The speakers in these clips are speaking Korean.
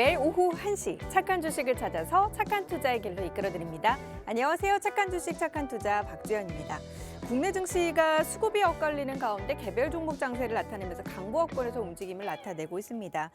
매일 오후 1시 착한 주식을 찾아서 착한 투자의 길로 이끌어드립니다. 안녕하세요. 착한 주식 착한 투자 박주연입니다. 국내 증시가 수급이 엇갈리는 가운데 개별 종목 장세를 나타내면서 강보합권에서 움직임을 나타내고 있습니다.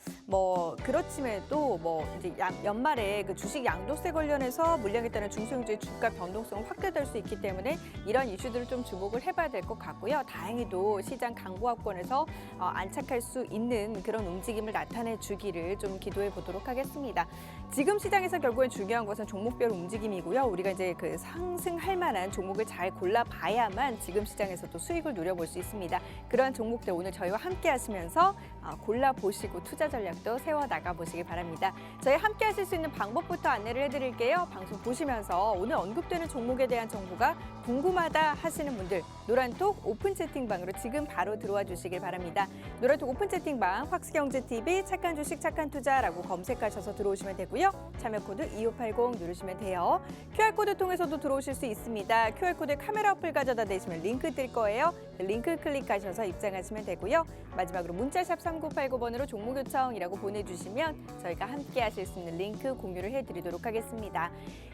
그렇지만도 이제 연말에 그 주식 양도세 관련해서 물량에 따른 중소형주의 주가 변동성은 확대될 수 있기 때문에 이런 이슈들을 좀 주목을 해봐야 될 것 같고요. 다행히도 시장 강보합권에서 안착할 수 있는 그런 움직임을 나타내 주기를 좀 기도해 보도록 하겠습니다. 지금 시장에서 결국엔 중요한 것은 종목별 움직임이고요. 우리가 이제 그 상승할 만한 종목을 잘 골라봐야만 지금 시장에서도 수익을 누려볼 수 있습니다. 그러한 종목들 오늘 저희와 함께 하시면서 골라보시고 투자 전략도 세워나가 보시기 바랍니다. 저희 함께 하실 수 있는 방법부터 안내를 해드릴게요. 방송 보시면서 오늘 언급되는 종목에 대한 정보가 궁금하다 하시는 분들 노란톡 오픈 채팅방으로 지금 바로 들어와 주시길 바랍니다. 노란톡 오픈 채팅방 확스경제TV 착한 주식 착한 투자라고 검색하셔서 들어오시면 되고요. 참여코드 2580 누르시면 돼요. QR코드 통해서도 들어오실 수 있습니다. QR코드 카메라 어플 가져다 대시면 링크 뜰 거예요. 링크 클릭하셔서 입장하시면 되고요. 마지막으로 문자샵 3989번으로 종목 요청이라고 보내주시면 저희가 함께 하실 수 있는 링크 공유를 해드리도록 하겠습니다.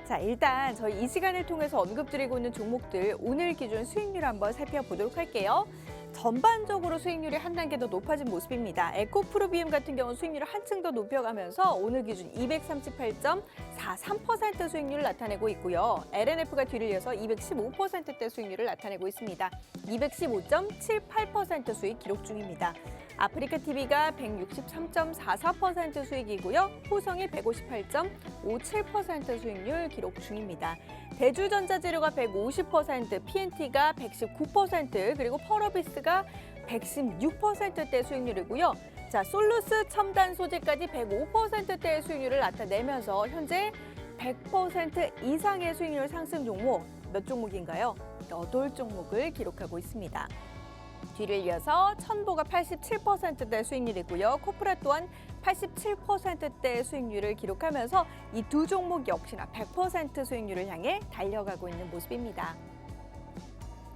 자, 일단 저희 이 시간을 통해서 언급드리고 있는 종목들 오늘 기준 수익률 한번 살펴보도록 할게요. 전반적으로 수익률이 한 단계 더 높아진 모습입니다. 에코프로비움 같은 경우는 수익률을 한층 더 높여가면서 오늘 기준 238.43% 수익률을 나타내고 있고요. LNF가 뒤를 이어서 215%대 수익률을 나타내고 있습니다. 215.78% 수익 기록 중입니다. 아프리카TV가 163.44% 수익이고요. 호성이 158.57% 수익률 기록 중입니다. 대주전자재료가 150%, PNT가 119%, 그리고 펄어비스가 116%대 수익률이고요. 자, 솔루스 첨단 소재까지 105%대의 수익률을 나타내면서 현재 100% 이상의 수익률 상승 종목 몇 종목인가요? 8종목을 기록하고 있습니다. 뒤를 이어서 천보가 87%대 수익률이고요. 코프라 또한 87%대 수익률을 기록하면서 이 두 종목 역시나 100% 수익률을 향해 달려가고 있는 모습입니다.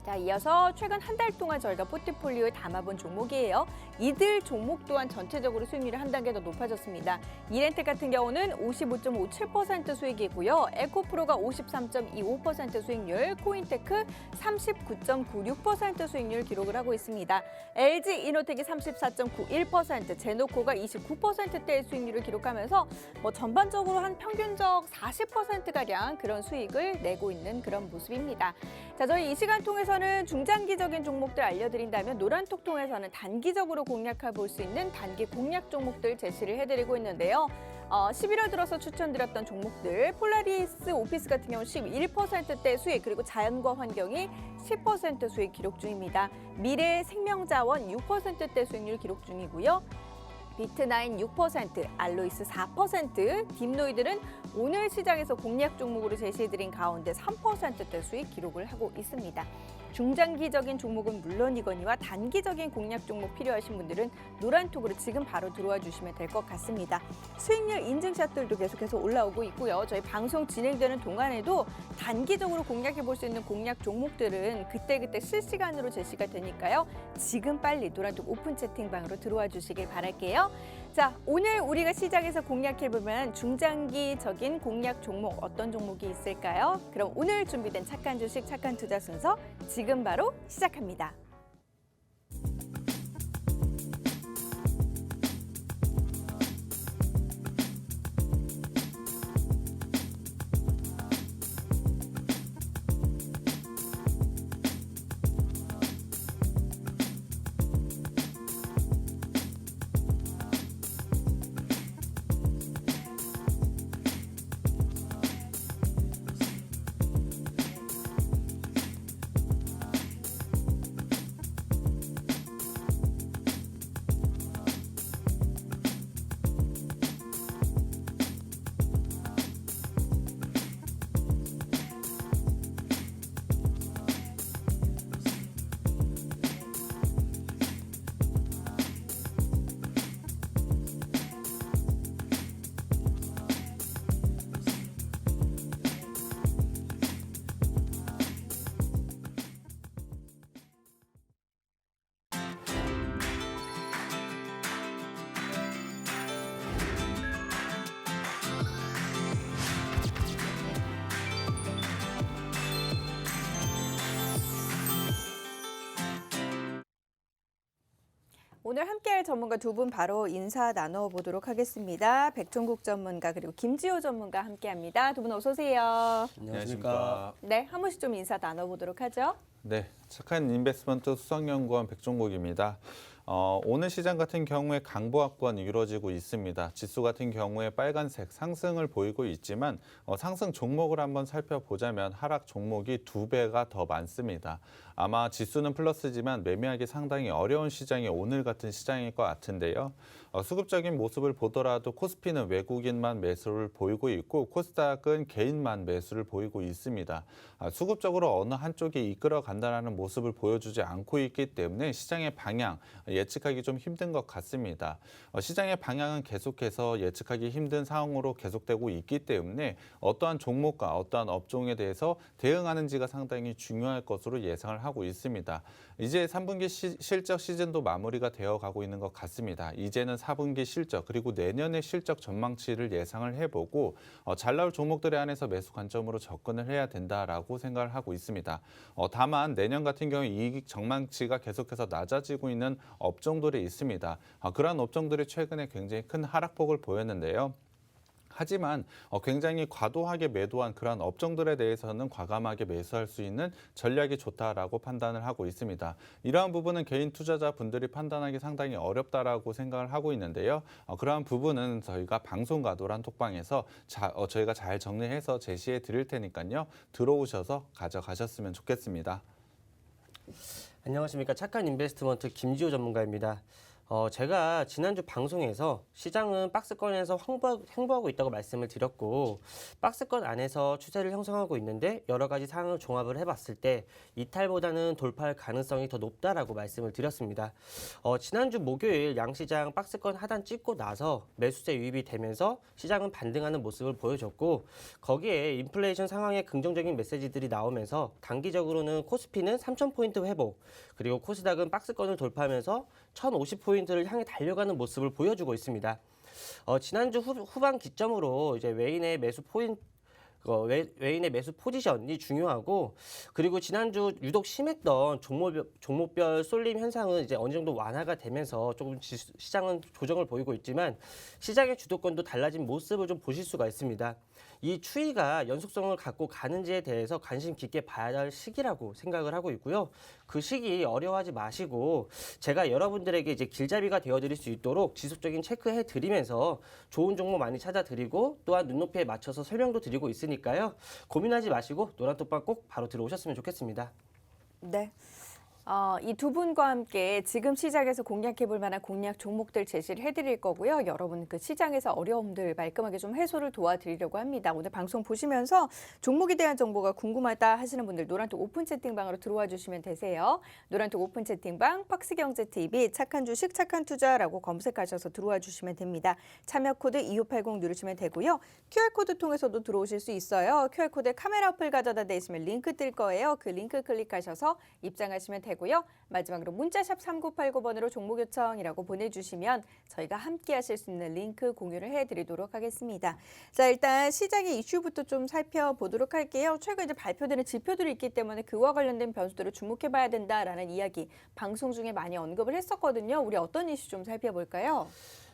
자, 이어서 최근 한 달 동안 저희가 포트폴리오에 담아본 종목이에요. 이들 종목 또한 전체적으로 수익률이 한 단계 더 높아졌습니다. 이렌텍 같은 경우는 55.57% 수익이고요. 에코프로가 53.25% 수익률, 코인테크 39.96% 수익률 기록을 하고 있습니다. LG이노텍이 34.91%, 제노코가 29%대의 수익률을 기록하면서 전반적으로 한 평균적 40%가량 그런 수익을 내고 있는 그런 모습입니다. 자, 저희 이 시간 통해서는 중장기적인 종목들 알려드린다면 노란톡 통해서는 단기적으로 공략해 볼 수 있는 단기 공략 종목들 제시를 해드리고 있는데요. 11월 들어서 추천드렸던 종목들 폴라리스 오피스 같은 경우는 11%대 수익, 그리고 자연과 환경이 10% 수익 기록 중입니다. 미래 생명자원 6%대 수익률 기록 중이고요. 비트나인 6%, 알로이스 4%, 딥노이들은 오늘 시장에서 공략 종목으로 제시해드린 가운데 3%대 수익 기록을 하고 있습니다. 중장기적인 종목은 물론이거니와 단기적인 공략 종목 필요하신 분들은 노란톡으로 지금 바로 들어와 주시면 될 것 같습니다. 수익률 인증샷들도 계속해서 올라오고 있고요. 저희 방송 진행되는 동안에도 단기적으로 공략해 볼 수 있는 공략 종목들은 그때그때 실시간으로 제시가 되니까요. 지금 빨리 노란톡 오픈 채팅방으로 들어와 주시길 바랄게요. 자, 오늘 우리가 시장에서 공략해보면 중장기적인 공략 종목 어떤 종목이 있을까요? 그럼 오늘 준비된 착한 주식 착한 투자 순서 지금 바로 시작합니다. 오늘 함께할 전문가 두 분 바로 인사 나눠보도록 하겠습니다. 백종국 전문가 그리고 김지호 전문가 함께합니다. 두 분 어서 오세요. 안녕하십니까. 네, 한 분씩 좀 인사 나눠보도록 하죠. 네, 착한 인베스트먼트 수석연구원 백종국입니다. 오늘 시장 같은 경우에 강보합권이 이루어지고 있습니다. 지수 같은 경우에 빨간색 상승을 보이고 있지만 상승 종목을 한번 살펴보자면 하락 종목이 2배가 더 많습니다. 아마 지수는 플러스지만 매매하기 상당히 어려운 시장이 오늘 같은 시장일 것 같은데요. 수급적인 모습을 보더라도 코스피는 외국인만 매수를 보이고 있고 코스닥은 개인만 매수를 보이고 있습니다. 수급적으로 어느 한쪽이 이끌어 간다는 모습을 보여주지 않고 있기 때문에 시장의 방향 예측하기 좀 힘든 것 같습니다. 시장의 방향은 계속해서 예측하기 힘든 상황으로 계속되고 있기 때문에 어떠한 종목과 어떠한 업종에 대해서 대응하는지가 상당히 중요할 것으로 예상을 하고 있습니다. 이제 3분기 실적 시즌도 마무리가 되어 가고 있는 것 같습니다. 이제는 4분기 실적 그리고 내년의 실적 전망치를 예상을 해보고 잘 나올 종목들에 한해서 매수 관점으로 접근을 해야 된다라고 생각을 하고 있습니다. 다만 내년 같은 경우 이익 전망치가 계속해서 낮아지고 있는 업종들이 있습니다. 그러한 업종들이 최근에 굉장히 큰 하락폭을 보였는데요. 하지만 굉장히 과도하게 매도한 그런 업종들에 대해서는 과감하게 매수할 수 있는 전략이 좋다라고 판단을 하고 있습니다. 이러한 부분은 개인 투자자분들이 판단하기 상당히 어렵다라고 생각을 하고 있는데요. 그러한 부분은 저희가 방송과 노란톡방에서 저희가 잘 정리해서 제시해 드릴 테니까요. 들어오셔서 가져가셨으면 좋겠습니다. 안녕하십니까. 착한 인베스트먼트 김지호 전문가입니다. 제가 지난주 방송에서 시장은 박스권에서 횡보하고 있다고 말씀을 드렸고 박스권 안에서 추세를 형성하고 있는데 여러 가지 상황을 종합을 해봤을 때 이탈보다는 돌파할 가능성이 더 높다라고 말씀을 드렸습니다. 지난주 목요일 양시장 박스권 하단 찍고 나서 매수세 유입이 되면서 시장은 반등하는 모습을 보여줬고 거기에 인플레이션 상황에 긍정적인 메시지들이 나오면서 단기적으로는 코스피는 3,000포인트 회복 그리고 코스닥은 박스권을 돌파하면서 1,050포인트를 향해 달려가는 모습을 보여주고 있습니다. 지난주 후반 기점으로 이제 외인의 매수 포지션이 중요하고 그리고 지난주 유독 심했던 종목별 쏠림 현상은 이제 어느 정도 완화가 되면서 조금 시장은 조정을 보이고 있지만 시장의 주도권도 달라진 모습을 좀 보실 수가 있습니다. 이 추이가 연속성을 갖고 가는지에 대해서 관심 깊게 봐야 할 시기라고 생각을 하고 있고요. 그 시기 어려워하지 마시고 제가 여러분들에게 이제 길잡이가 되어드릴 수 있도록 지속적인 체크해 드리면서 좋은 종목 많이 찾아드리고 또한 눈높이에 맞춰서 설명도 드리고 있으니까요. 고민하지 마시고 노란톡방 꼭 바로 들어오셨으면 좋겠습니다. 네. 이 두 분과 함께 지금 시장에서 공략해볼 만한 공략 종목들 제시를 해드릴 거고요. 여러분 그 시장에서 어려움들 말끔하게 좀 해소를 도와드리려고 합니다. 오늘 방송 보시면서 종목에 대한 정보가 궁금하다 하시는 분들 노란톡 오픈 채팅방으로 들어와 주시면 되세요. 노란톡 오픈 채팅방 박스경제TV 착한 주식 착한 투자라고 검색하셔서 들어와 주시면 됩니다. 참여 코드 2580 누르시면 되고요. QR코드 통해서도 들어오실 수 있어요. QR코드에 카메라 어플 가져다 대시면 링크 뜰 거예요. 그 링크 클릭하셔서 입장하시면 되고요. 마지막으로 문자샵 3989번으로 종목 요청이라고 보내주시면 저희가 함께 하실 수 있는 링크 공유를 해드리도록 하겠습니다. 자, 일단 시장의 이슈부터 좀 살펴보도록 할게요. 최근 이제 발표되는 지표들이 있기 때문에 그와 관련된 변수들을 주목해봐야 된다라는 이야기 방송 중에 많이 언급을 했었거든요. 우리 어떤 이슈 좀 살펴볼까요?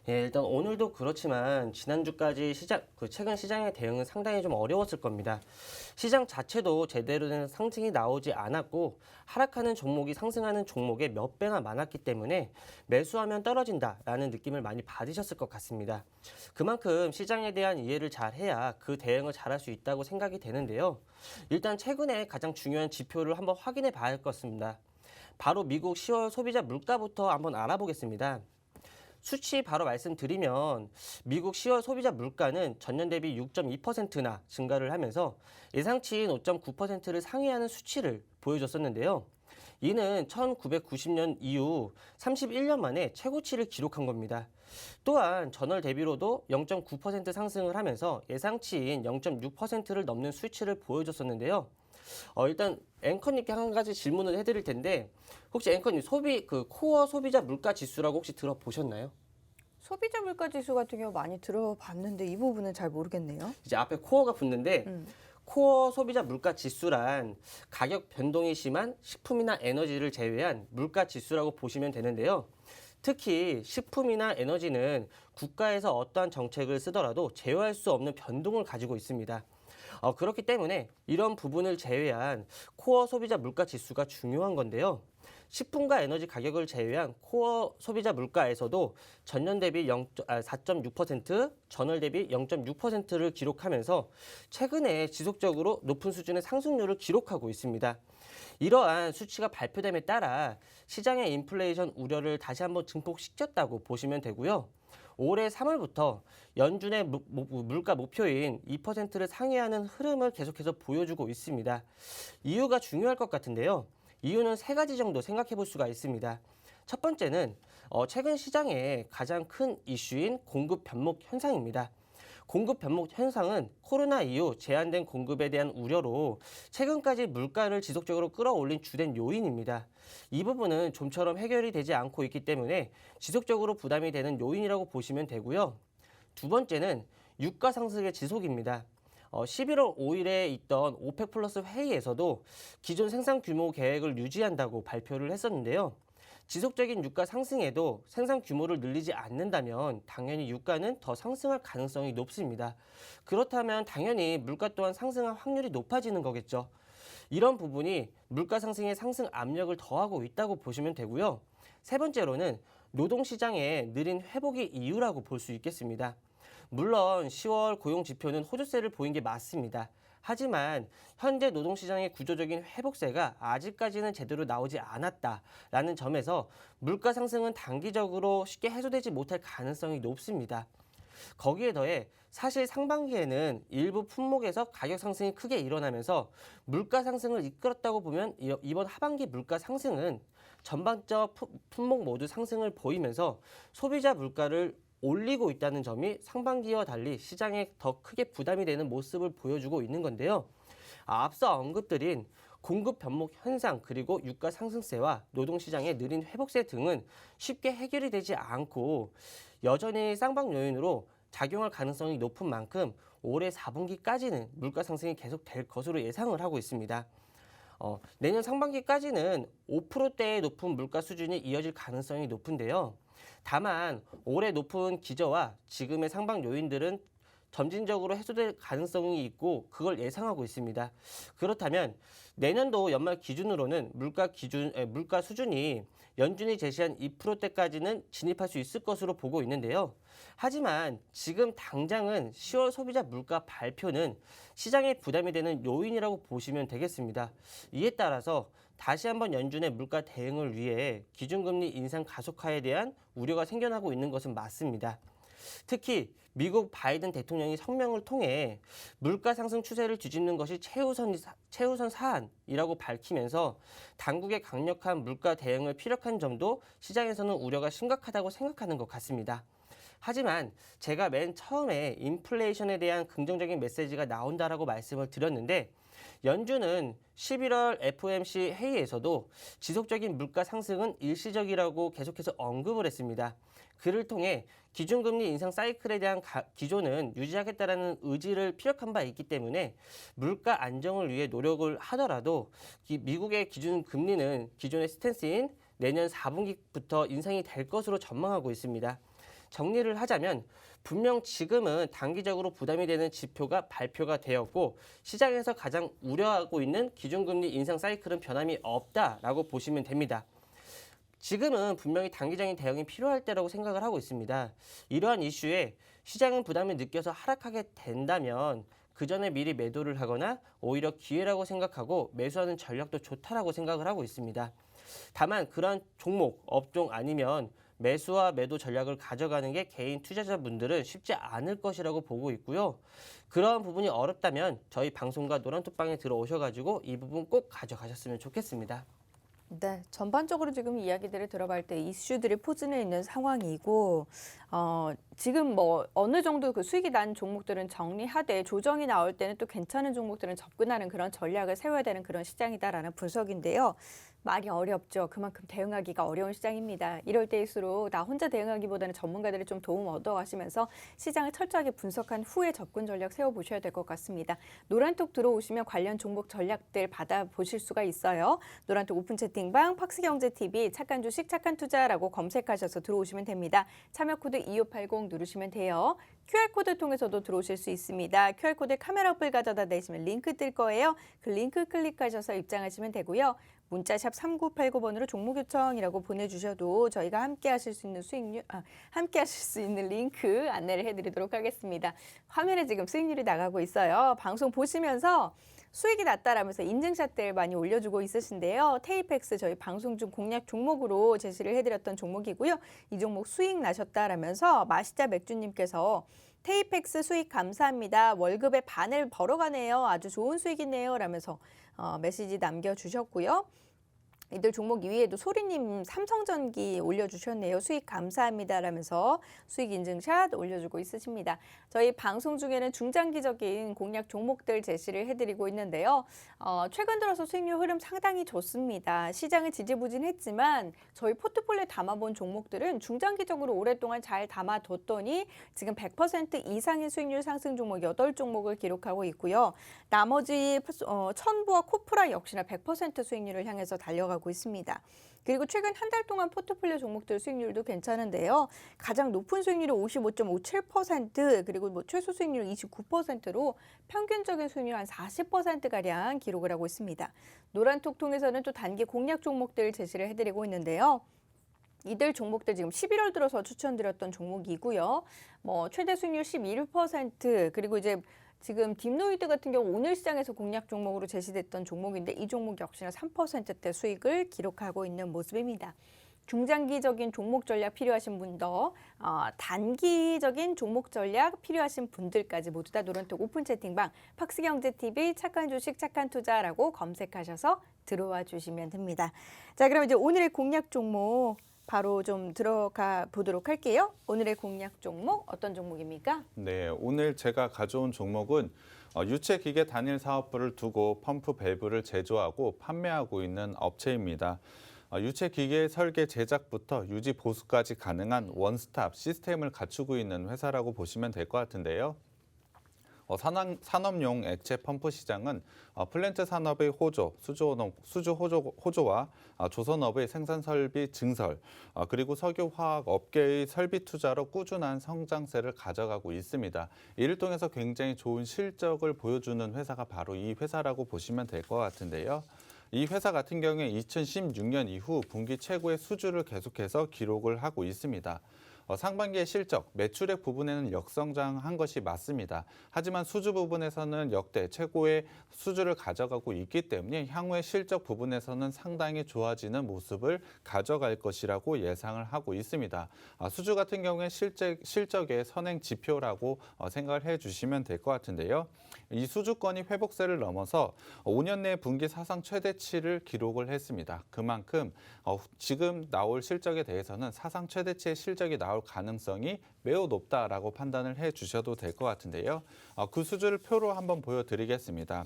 예, 일단 오늘도 그렇지만 지난주까지 최근 시장의 대응은 상당히 좀 어려웠을 겁니다. 시장 자체도 제대로 된 상승이 나오지 않았고 하락하는 종목이 상승하는 종목의 몇 배나 많았기 때문에 매수하면 떨어진다라는 느낌을 많이 받으셨을 것 같습니다. 그만큼 시장에 대한 이해를 잘 해야 그 대응을 잘할 수 있다고 생각이 되는데요. 일단 최근에 가장 중요한 지표를 한번 확인해 봐야 할 것 같습니다. 바로 미국 10월 소비자 물가부터 한번 알아보겠습니다. 수치 바로 말씀드리면 미국 10월 소비자 물가는 전년 대비 6.2%나 증가를 하면서 예상치인 5.9%를 상회하는 수치를 보여줬었는데요. 이는 1990년 이후 31년 만에 최고치를 기록한 겁니다. 또한 전월 대비로도 0.9% 상승을 하면서 예상치인 0.6%를 넘는 수치를 보여줬었는데요. 일단 앵커님께 한 가지 질문을 해드릴 텐데 혹시 앵커님 코어 소비자 물가 지수라고 혹시 들어보셨나요? 소비자 물가 지수 같은 경우 많이 들어봤는데 이 부분은 잘 모르겠네요. 이제 앞에 코어가 붙는데 코어 소비자 물가 지수란 가격 변동이 심한 식품이나 에너지를 제외한 물가 지수라고 보시면 되는데요. 특히 식품이나 에너지는 국가에서 어떠한 정책을 쓰더라도 제어할 수 없는 변동을 가지고 있습니다. 그렇기 때문에 이런 부분을 제외한 코어 소비자 물가 지수가 중요한 건데요. 식품과 에너지 가격을 제외한 코어 소비자 물가에서도 전년 대비 4.6%, 전월 대비 0.6%를 기록하면서 최근에 지속적으로 높은 수준의 상승률을 기록하고 있습니다. 이러한 수치가 발표됨에 따라 시장의 인플레이션 우려를 다시 한번 증폭시켰다고 보시면 되고요. 올해 3월부터 연준의 물가 목표인 2%를 상회하는 흐름을 계속해서 보여주고 있습니다. 이유가 중요할 것 같은데요. 이유는 세 가지 정도 생각해 볼 수가 있습니다. 첫 번째는 최근 시장의 가장 큰 이슈인 공급 변목 현상입니다. 공급 변목 현상은 코로나 이후 제한된 공급에 대한 우려로 최근까지 물가를 지속적으로 끌어올린 주된 요인입니다. 이 부분은 좀처럼 해결이 되지 않고 있기 때문에 지속적으로 부담이 되는 요인이라고 보시면 되고요. 두 번째는 유가 상승의 지속입니다. 11월 5일에 있던 오펙 플러스 회의에서도 기존 생산 규모 계획을 유지한다고 발표를 했었는데요. 지속적인 유가 상승에도 생산 규모를 늘리지 않는다면 당연히 유가는 더 상승할 가능성이 높습니다. 그렇다면 당연히 물가 또한 상승할 확률이 높아지는 거겠죠. 이런 부분이 물가 상승에 상승 압력을 더하고 있다고 보시면 되고요. 세 번째로는 노동시장의 느린 회복이 이유라고 볼 수 있겠습니다. 물론 10월 고용 지표는 호조세를 보인 게 맞습니다. 하지만 현재 노동시장의 구조적인 회복세가 아직까지는 제대로 나오지 않았다라는 점에서 물가 상승은 단기적으로 쉽게 해소되지 못할 가능성이 높습니다. 거기에 더해 사실 상반기에는 일부 품목에서 가격 상승이 크게 일어나면서 물가 상승을 이끌었다고 보면 이번 하반기 물가 상승은 전반적 품목 모두 상승을 보이면서 소비자 물가를 올리고 있다는 점이 상반기와 달리 시장에 더 크게 부담이 되는 모습을 보여주고 있는 건데요. 앞서 언급드린 공급 변목 현상 그리고 유가 상승세와 노동시장의 느린 회복세 등은 쉽게 해결이 되지 않고 여전히 쌍방 요인으로 작용할 가능성이 높은 만큼 올해 4분기까지는 물가 상승이 계속될 것으로 예상을 하고 있습니다. 내년 상반기까지는 5%대의 높은 물가 수준이 이어질 가능성이 높은데요. 다만 올해 높은 기저와 지금의 상방 요인들은 점진적으로 해소될 가능성이 있고 그걸 예상하고 있습니다. 그렇다면 내년도 연말 기준으로는 물가 수준이 연준이 제시한 2%대까지는 진입할 수 있을 것으로 보고 있는데요. 하지만 지금 당장은 10월 소비자 물가 발표는 시장에 부담이 되는 요인이라고 보시면 되겠습니다. 이에 따라서 다시 한번 연준의 물가 대응을 위해 기준금리 인상 가속화에 대한 우려가 생겨나고 있는 것은 맞습니다. 특히 미국 바이든 대통령이 성명을 통해 물가 상승 추세를 뒤집는 것이 최우선 사안이라고 밝히면서 당국의 강력한 물가 대응을 피력한 점도 시장에서는 우려가 심각하다고 생각하는 것 같습니다. 하지만 제가 맨 처음에 인플레이션에 대한 긍정적인 메시지가 나온다라고 말씀을 드렸는데 연준은 11월 FOMC 회의에서도 지속적인 물가 상승은 일시적이라고 계속해서 언급을 했습니다. 그를 통해 기준금리 인상 사이클에 대한 기조는 유지하겠다라는 의지를 피력한 바 있기 때문에 물가 안정을 위해 노력을 하더라도 미국의 기준금리는 기존의 스탠스인 내년 4분기부터 인상이 될 것으로 전망하고 있습니다. 정리를 하자면 분명 지금은 단기적으로 부담이 되는 지표가 발표가 되었고 시장에서 가장 우려하고 있는 기준금리 인상 사이클은 변함이 없다라고 보시면 됩니다. 지금은 분명히 단기적인 대응이 필요할 때라고 생각을 하고 있습니다. 이러한 이슈에 시장은 부담을 느껴서 하락하게 된다면 그 전에 미리 매도를 하거나 오히려 기회라고 생각하고 매수하는 전략도 좋다라고 생각을 하고 있습니다. 다만 그러한 종목, 업종 아니면 매수와 매도 전략을 가져가는 게 개인 투자자분들은 쉽지 않을 것이라고 보고 있고요. 그러한 부분이 어렵다면 저희 방송과 노란톡방에 들어오셔가지고 이 부분 꼭 가져가셨으면 좋겠습니다. 네, 전반적으로 지금 이야기들을 들어볼 때 이슈들이 포진해 있는 상황이고 지금 뭐 어느 정도 그 수익이 난 종목들은 정리하되 조정이 나올 때는 또 괜찮은 종목들은 접근하는 그런 전략을 세워야 되는 그런 시장이다라는 분석인데요. 말이 어렵죠. 그만큼 대응하기가 어려운 시장입니다. 이럴 때일수록 나 혼자 대응하기보다는 전문가들의 좀 도움 얻어가시면서 시장을 철저하게 분석한 후에 접근 전략 세워보셔야 될 것 같습니다. 노란톡 들어오시면 관련 종목 전략들 받아보실 수가 있어요. 노란톡 오픈 채팅방 팍스경제TV 착한 주식 착한 투자라고 검색하셔서 들어오시면 됩니다. 참여 코드 2580 누르시면 돼요. QR코드 통해서도 들어오실 수 있습니다. QR코드에 카메라 어플 가져다 대시면 링크 뜰 거예요. 그 링크 클릭하셔서 입장하시면 되고요. 문자샵 3989번으로 종목 요청이라고 보내주셔도 저희가 함께 하실 수 있는 함께 하실 수 있는 링크 안내를 해드리도록 하겠습니다. 화면에 지금 수익률이 나가고 있어요. 방송 보시면서 수익이 났다라면서 인증샷들 많이 올려주고 있으신데요. 테이펙스 저희 방송 중 공략 종목으로 제시를 해드렸던 종목이고요. 이 종목 수익 나셨다라면서 마시자 맥주님께서 테이펙스 수익 감사합니다. 월급의 반을 벌어가네요. 아주 좋은 수익이네요. 라면서 메시지 남겨주셨고요. 이들 종목 위에도 소리님 삼성전기 올려주셨네요. 수익 감사합니다 라면서 수익 인증샷 올려주고 있으십니다. 저희 방송 중에는 중장기적인 공략 종목들 제시를 해드리고 있는데요. 최근 들어서 수익률 흐름 상당히 좋습니다. 시장은 지지부진했지만 저희 포트폴리오에 담아본 종목들은 중장기적으로 오랫동안 잘 담아뒀더니 지금 100% 이상의 수익률 상승 종목 8종목을 기록하고 있고요. 나머지 천부와 코프라 역시나 100% 수익률을 향해서 달려가고 있습니다. 그리고 최근 한 달 동안 포트폴리오 종목들 수익률도 괜찮은데요. 가장 높은 수익률이 55.57%, 그리고 최소 수익률 29%로 평균적인 수익률 한 40%가량 기록을 하고 있습니다. 노란톡 통해서는 또 단기 공략 종목들 제시를 해드리고 있는데요. 이들 종목들 지금 11월 들어서 추천드렸던 종목이고요. 최대 수익률 11%, 그리고 이제 지금 딥노이드 같은 경우 오늘 시장에서 공략 종목으로 제시됐던 종목인데 이 종목 역시나 3%대 수익을 기록하고 있는 모습입니다. 중장기적인 종목 전략 필요하신 분도 단기적인 종목 전략 필요하신 분들까지 모두 다 노란톡 오픈 채팅방 팍스경제TV 착한 주식 착한 투자라고 검색하셔서 들어와 주시면 됩니다. 자, 그럼 이제 오늘의 공략 종목 바로 좀 들어가 보도록 할게요. 오늘의 공략 종목 어떤 종목입니까? 네, 오늘 제가 가져온 종목은 유체기계 단일 사업부를 두고 펌프 밸브를 제조하고 판매하고 있는 업체입니다. 유체기계 설계 제작부터 유지 보수까지 가능한 원스톱 시스템을 갖추고 있는 회사라고 보시면 될 것 같은데요. 산업용 액체 펌프 시장은 플랜트 산업의 호조, 수주 호조와 조선업의 생산 설비 증설, 그리고 석유화학 업계의 설비 투자로 꾸준한 성장세를 가져가고 있습니다. 이를 통해서 굉장히 좋은 실적을 보여주는 회사가 바로 이 회사라고 보시면 될 것 같은데요. 이 회사 같은 경우에 2016년 이후 분기 최고의 수주를 계속해서 기록을 하고 있습니다. 상반기의 실적, 매출액 부분에는 역성장한 것이 맞습니다. 하지만 수주 부분에서는 역대 최고의 수주를 가져가고 있기 때문에 향후의 실적 부분에서는 상당히 좋아지는 모습을 가져갈 것이라고 예상을 하고 있습니다. 수주 같은 경우에 실적의 선행 지표라고 생각을 해주시면 될 것 같은데요. 이 수주권이 회복세를 넘어서 5년 내 분기 사상 최대치를 기록을 했습니다. 그만큼 지금 나올 실적에 대해서는 사상 최대치의 실적이 나올 가능성이 매우 높다라고 판단을 해주셔도 될 것 같은데요. 그 수주를 표로 한번 보여드리겠습니다.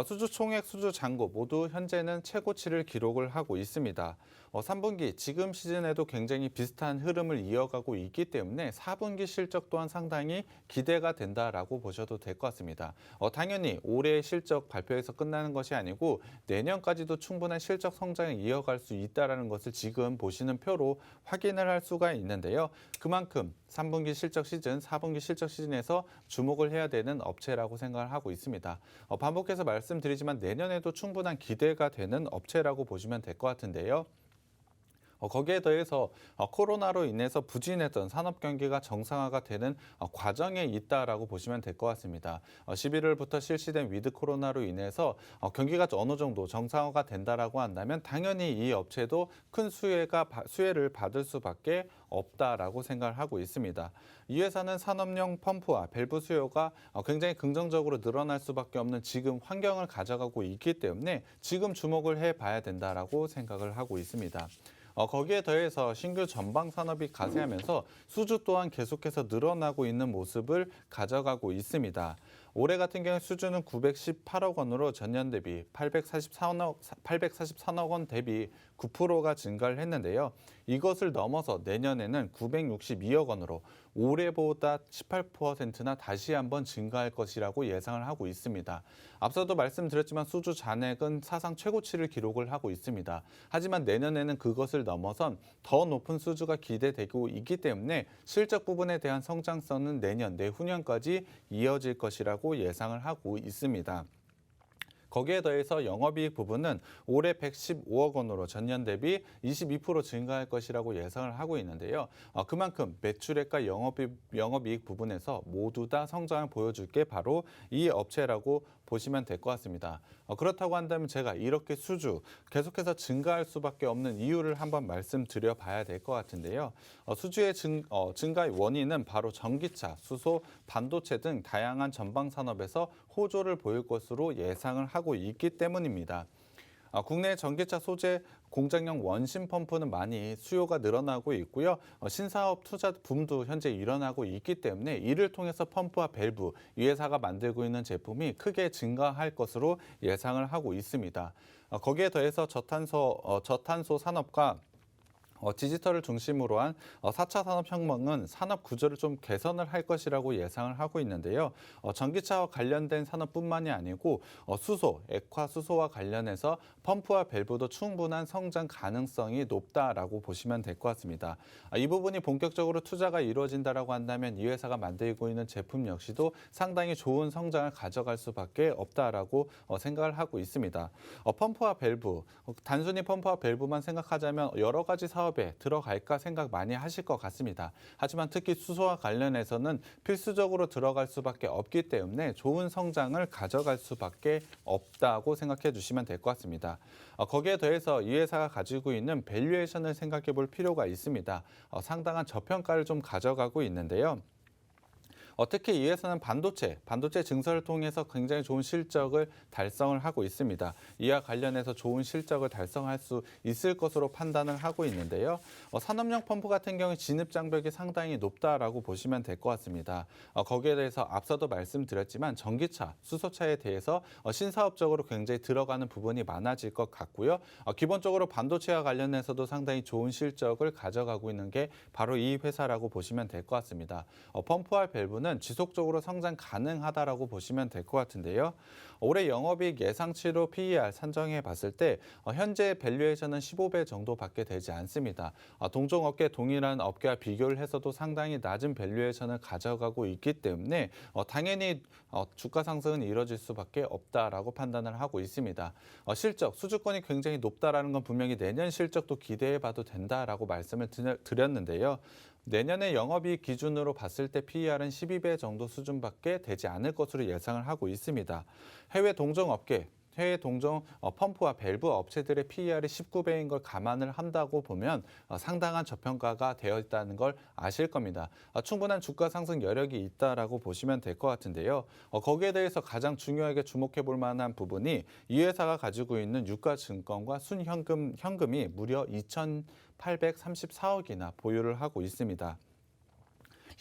수주 총액, 수주 잔고 모두 현재는 최고치를 기록을 하고 있습니다. 3분기 지금 시즌에도 굉장히 비슷한 흐름을 이어가고 있기 때문에 4분기 실적 또한 상당히 기대가 된다라고 보셔도 될 것 같습니다. 당연히 올해 실적 발표에서 끝나는 것이 아니고 내년까지도 충분한 실적 성장을 이어갈 수 있다는 것을 지금 보시는 표로 확인을 할 수가 있는데요. 그만큼 3분기 실적 시즌, 4분기 실적 시즌에서 주목을 해야 되는 업체라고 생각을 하고 있습니다. 반복해서 말씀드리지만 내년에도 충분한 기대가 되는 업체라고 보시면 될 것 같은데요. 거기에 더해서 코로나로 인해서 부진했던 산업 경기가 정상화가 되는 과정에 있다라고 보시면 될 것 같습니다. 11월부터 실시된 위드 코로나로 인해서 경기가 어느 정도 정상화가 된다라고 한다면 당연히 이 업체도 큰 수혜를 받을 수밖에 없다라고 생각을 하고 있습니다. 이 회사는 산업용 펌프와 밸브 수요가 굉장히 긍정적으로 늘어날 수밖에 없는 지금 환경을 가져가고 있기 때문에 지금 주목을 해봐야 된다라고 생각을 하고 있습니다. 거기에 더해서 신규 전방 산업이 가세하면서 수주 또한 계속해서 늘어나고 있는 모습을 가져가고 있습니다. 올해 같은 경우 수주는 918억 원으로 전년 대비 843억 원 대비 9%가 증가를 했는데요. 이것을 넘어서 내년에는 962억 원으로 올해보다 18%나 다시 한번 증가할 것이라고 예상을 하고 있습니다. 앞서도 말씀드렸지만 수주 잔액은 사상 최고치를 기록을 하고 있습니다. 하지만 내년에는 그것을 넘어선 더 높은 수주가 기대되고 있기 때문에 실적 부분에 대한 성장성은 내년, 내후년까지 이어질 것이라고 예상을 하고 있습니다. 거기에 더해서 영업이익 부분은 올해 115억 원으로 전년 대비 22% 증가할 것이라고 예상을 하고 있는데요. 그만큼 매출액과 영업이익 부분에서 모두 다 성장을 보여줄 게 바로 이 업체라고 보시면 될 것 같습니다. 그렇다고 한다면 제가 이렇게 수주 계속해서 증가할 수밖에 없는 이유를 한번 말씀드려 봐야 될 것 같은데요. 수주의 증가의 원인은 바로 전기차, 수소, 반도체 등 다양한 전방 산업에서 호조를 보일 것으로 예상을 하고 있기 때문입니다. 국내 전기차 소재 공장용 원심 펌프는 많이 수요가 늘어나고 있고요. 신사업 투자 붐도 현재 일어나고 있기 때문에 이를 통해서 펌프와 밸브, 이 회사가 만들고 있는 제품이 크게 증가할 것으로 예상을 하고 있습니다. 거기에 더해서 저탄소 산업과 디지털을 중심으로 한 4차 산업혁명은 산업 구조를 좀 개선을 할 것이라고 예상을 하고 있는데요. 전기차와 관련된 산업뿐만이 아니고 수소, 액화 수소와 관련해서 펌프와 밸브도 충분한 성장 가능성이 높다라고 보시면 될 것 같습니다. 이 부분이 본격적으로 투자가 이루어진다라고 한다면 이 회사가 만들고 있는 제품 역시도 상당히 좋은 성장을 가져갈 수밖에 없다라고 생각을 하고 있습니다. 펌프와 밸브, 단순히 펌프와 밸브만 생각하자면 여러 가지 사업에 들어갈까 생각 많이 하실 것 같습니다. 하지만 특히 수소와 관련해서는 필수적으로 들어갈 수밖에 없기 때문에 좋은 성장을 가져갈 수밖에 없다고 생각해 주시면 될 것 같습니다. 거기에 더해서 이 회사가 가지고 있는 밸류에이션을 생각해 볼 필요가 있습니다. 상당한 저평가를 좀 가져가고 있는데요. 특히 이 회사는 반도체 증설을 통해서 굉장히 좋은 실적을 달성을 하고 있습니다. 이와 관련해서 좋은 실적을 달성할 수 있을 것으로 판단을 하고 있는데요. 산업용 펌프 같은 경우 진입 장벽이 상당히 높다라고 보시면 될 것 같습니다. 거기에 대해서 앞서도 말씀드렸지만 전기차, 수소차에 대해서 신사업적으로 굉장히 들어가는 부분이 많아질 것 같고요. 기본적으로 반도체와 관련해서도 상당히 좋은 실적을 가져가고 있는 게 바로 이 회사라고 보시면 될 것 같습니다. 펌프와 밸브는 지속적으로 성장 가능하다라고 보시면 될 것 같은데요. 올해 영업이익 예상치로 PER 산정해 봤을 때 현재 밸류에이션은 15배 정도밖에 되지 않습니다. 동종업계 동일한 업계와 비교를 해서도 상당히 낮은 밸류에이션을 가져가고 있기 때문에 당연히 주가 상승은 이뤄질 수밖에 없다라고 판단을 하고 있습니다. 실적, 수주권이 굉장히 높다라는 건 분명히 내년 실적도 기대해 봐도 된다라고 말씀을 드렸는데요. 내년의 영업이익 기준으로 봤을 때 PER은 12배 정도 수준밖에 되지 않을 것으로 예상을 하고 있습니다. 해외 동종 펌프와 밸브 업체들의 PER이 19배인 걸 감안을 한다고 보면 상당한 저평가가 되어 있다는 걸 아실 겁니다. 충분한 주가 상승 여력이 있다라고 보시면 될 것 같은데요. 거기에 대해서 가장 중요하게 주목해 볼 만한 부분이 이 회사가 가지고 있는 유가증권과 현금이 무려 2,834억이나 보유를 하고 있습니다.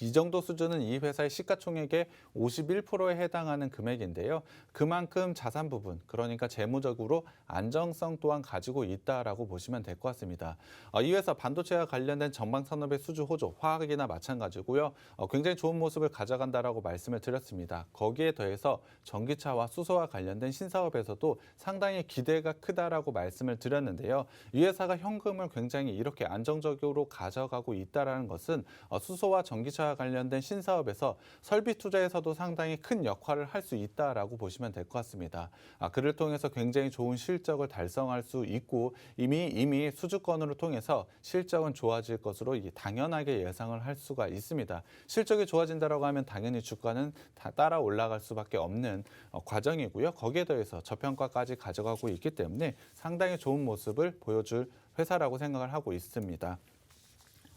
이 정도 수준은 이 회사의 시가총액의 51%에 해당하는 금액인데요. 그만큼 자산 부분, 그러니까 재무적으로 안정성 또한 가지고 있다라고 보시면 될 것 같습니다. 이 회사 반도체와 관련된 전방 산업의 수주 호조, 화학이나 마찬가지고요. 굉장히 좋은 모습을 가져간다라고 말씀을 드렸습니다. 거기에 더해서 전기차와 수소와 관련된 신사업에서도 상당히 기대가 크다라고 말씀을 드렸는데요. 이 회사가 현금을 굉장히 이렇게 안정적으로 가져가고 있다라는 것은 수소와 전기차 관련된 신사업에서 설비 투자에서도 상당히 큰 역할을 할 수 있다라고 보시면 될 것 같습니다. 그를 통해서 굉장히 좋은 실적을 달성할 수 있고 이미 수주권으로 통해서 실적은 좋아질 것으로 당연하게 예상을 할 수가 있습니다. 실적이 좋아진다라고 하면 당연히 주가는 따라 올라갈 수밖에 없는 과정이고요. 거기에 더해서 저평가까지 가져가고 있기 때문에 상당히 좋은 모습을 보여줄 회사라고 생각을 하고 있습니다.